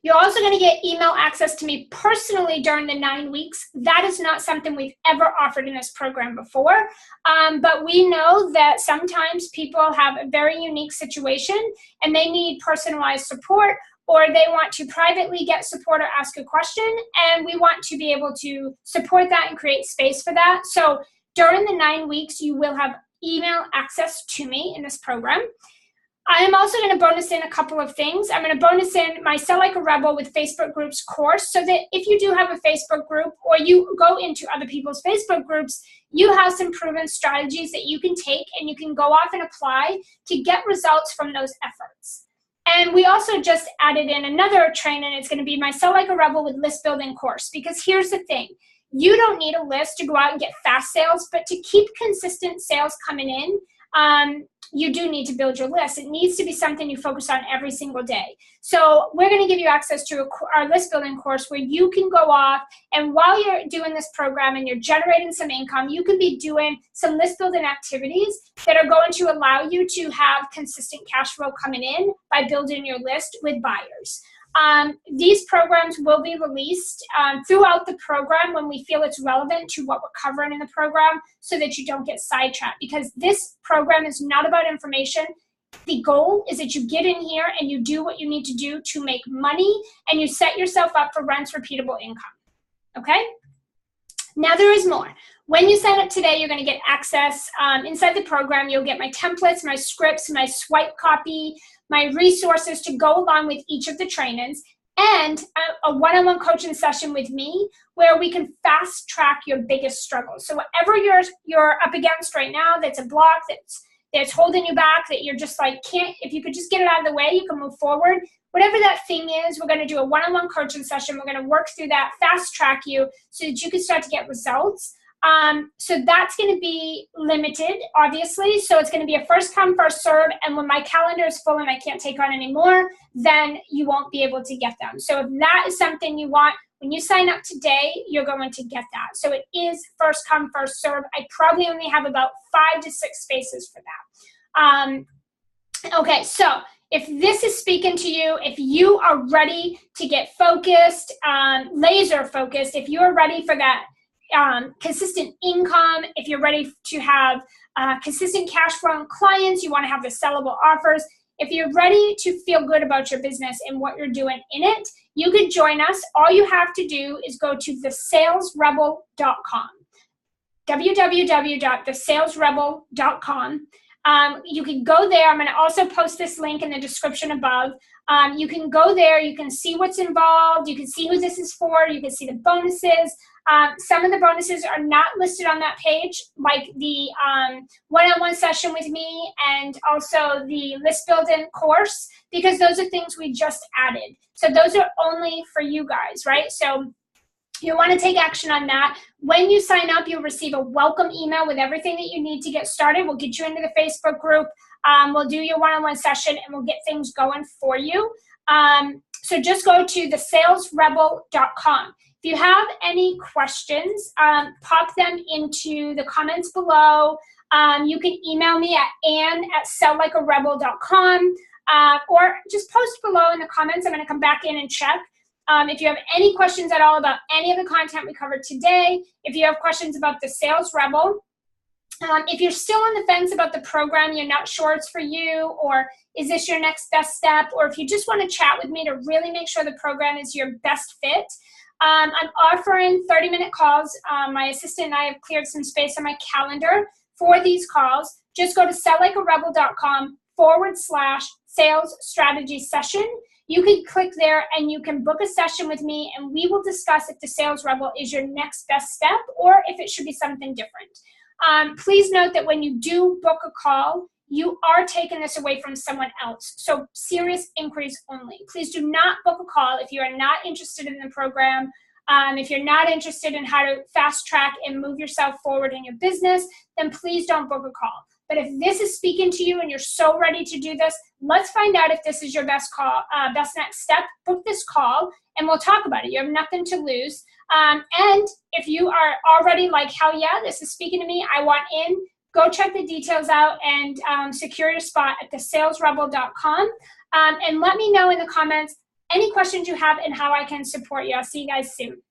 A: You're also going to get email access to me personally during the 9 weeks. That is not something we've ever offered in this program before. But we know that sometimes people have a very unique situation and they need personalized support, or they want to privately get support or ask a question. And we want to be able to support that and create space for that. So during the 9 weeks, you will have email access to me in this program. I am also going to bonus in a couple of things. I'm going to bonus in my Sell Like a Rebel with Facebook groups course, so that if you do have a Facebook group or you go into other people's Facebook groups, you have some proven strategies that you can take and you can go off and apply to get results from those efforts. And we also just added in another training. It's going to be my Sell Like a Rebel with list building course, because here's the thing. You don't need a list to go out and get fast sales, but to keep consistent sales coming in, you do need to build your list. It needs to be something you focus on every single day. So we're going to give you access to our list building course where you can go off, and while you're doing this program and you're generating some income, you can be doing some list building activities that are going to allow you to have consistent cash flow coming in by building your list with buyers. These programs will be released throughout the program when we feel it's relevant to what we're covering in the program, so that you don't get sidetracked, because this program is not about information. The goal is that you get in here and you do what you need to do to make money, and you set yourself up for rents repeatable income. Okay? Now there is more. When you sign up today, you're going to get access inside the program. You'll get my templates, my scripts, my swipe copy, my resources to go along with each of the trainings, and a one-on-one coaching session with me where we can fast track your biggest struggles. So whatever you're up against right now, that's a block, that's holding you back, that you're just like, if you could just get it out of the way, you can move forward. Whatever that thing is, we're going to do a one-on-one coaching session. We're going to work through that, fast track you so that you can start to get results. So that's going to be limited, obviously. So it's going to be a first come, first serve. And when my calendar is full and I can't take on any more, then you won't be able to get them. So if that is something you want, when you sign up today, you're going to get that. So it is first come, first serve. I probably only have about 5 to 6 spaces for that. Okay, so if this is speaking to you, if you are ready to get focused, laser focused, if you're ready for that consistent income, if you're ready to have consistent cash flow on clients, you want to have the sellable offers, if you're ready to feel good about your business and what you're doing in it, you could join us. All you have to do is go to thesalesrebel.com, www.thesalesrebel.com. You can go there. I'm going to also post this link in the description above. You can go there. You can see what's involved. You can see who this is for. You can see the bonuses. Some of the bonuses are not listed on that page, like the one-on-one session with me and also the list building course, because those are things we just added. So those are only for you guys, right? So you want to take action on that. When you sign up, you'll receive a welcome email with everything that you need to get started. We'll get you into the Facebook group. We'll do your one-on-one session, and we'll get things going for you. So just go to thesalesrebel.com. If you have any questions, pop them into the comments below. You can email me at ann@selllikearebel.com, or just post below in the comments. I'm going to come back in and check. If you have any questions at all about any of the content we covered today, if you have questions about the Sales Rebel, if you're still on the fence about the program, you're not sure it's for you, or is this your next best step, or if you just want to chat with me to really make sure the program is your best fit, I'm offering 30-minute calls. My assistant and I have cleared some space on my calendar for these calls. Just go to selllikearebel.com/sales strategy session. You can click there and you can book a session with me, and we will discuss if the Sales Rebel is your next best step or if it should be something different. Please note that when you do book a call, you are taking this away from someone else. So serious inquiries only. Please do not book a call if you are not interested in the program. If you're not interested in how to fast track and move yourself forward in your business, then please don't book a call. But if this is speaking to you and you're so ready to do this, let's find out if this is your best next step. Book this call and we'll talk about it. You have nothing to lose. And if you are already like, hell yeah, this is speaking to me, I want in, go check the details out and secure your spot at thesalesrebel.com. And let me know in the comments any questions you have and how I can support you. I'll see you guys soon.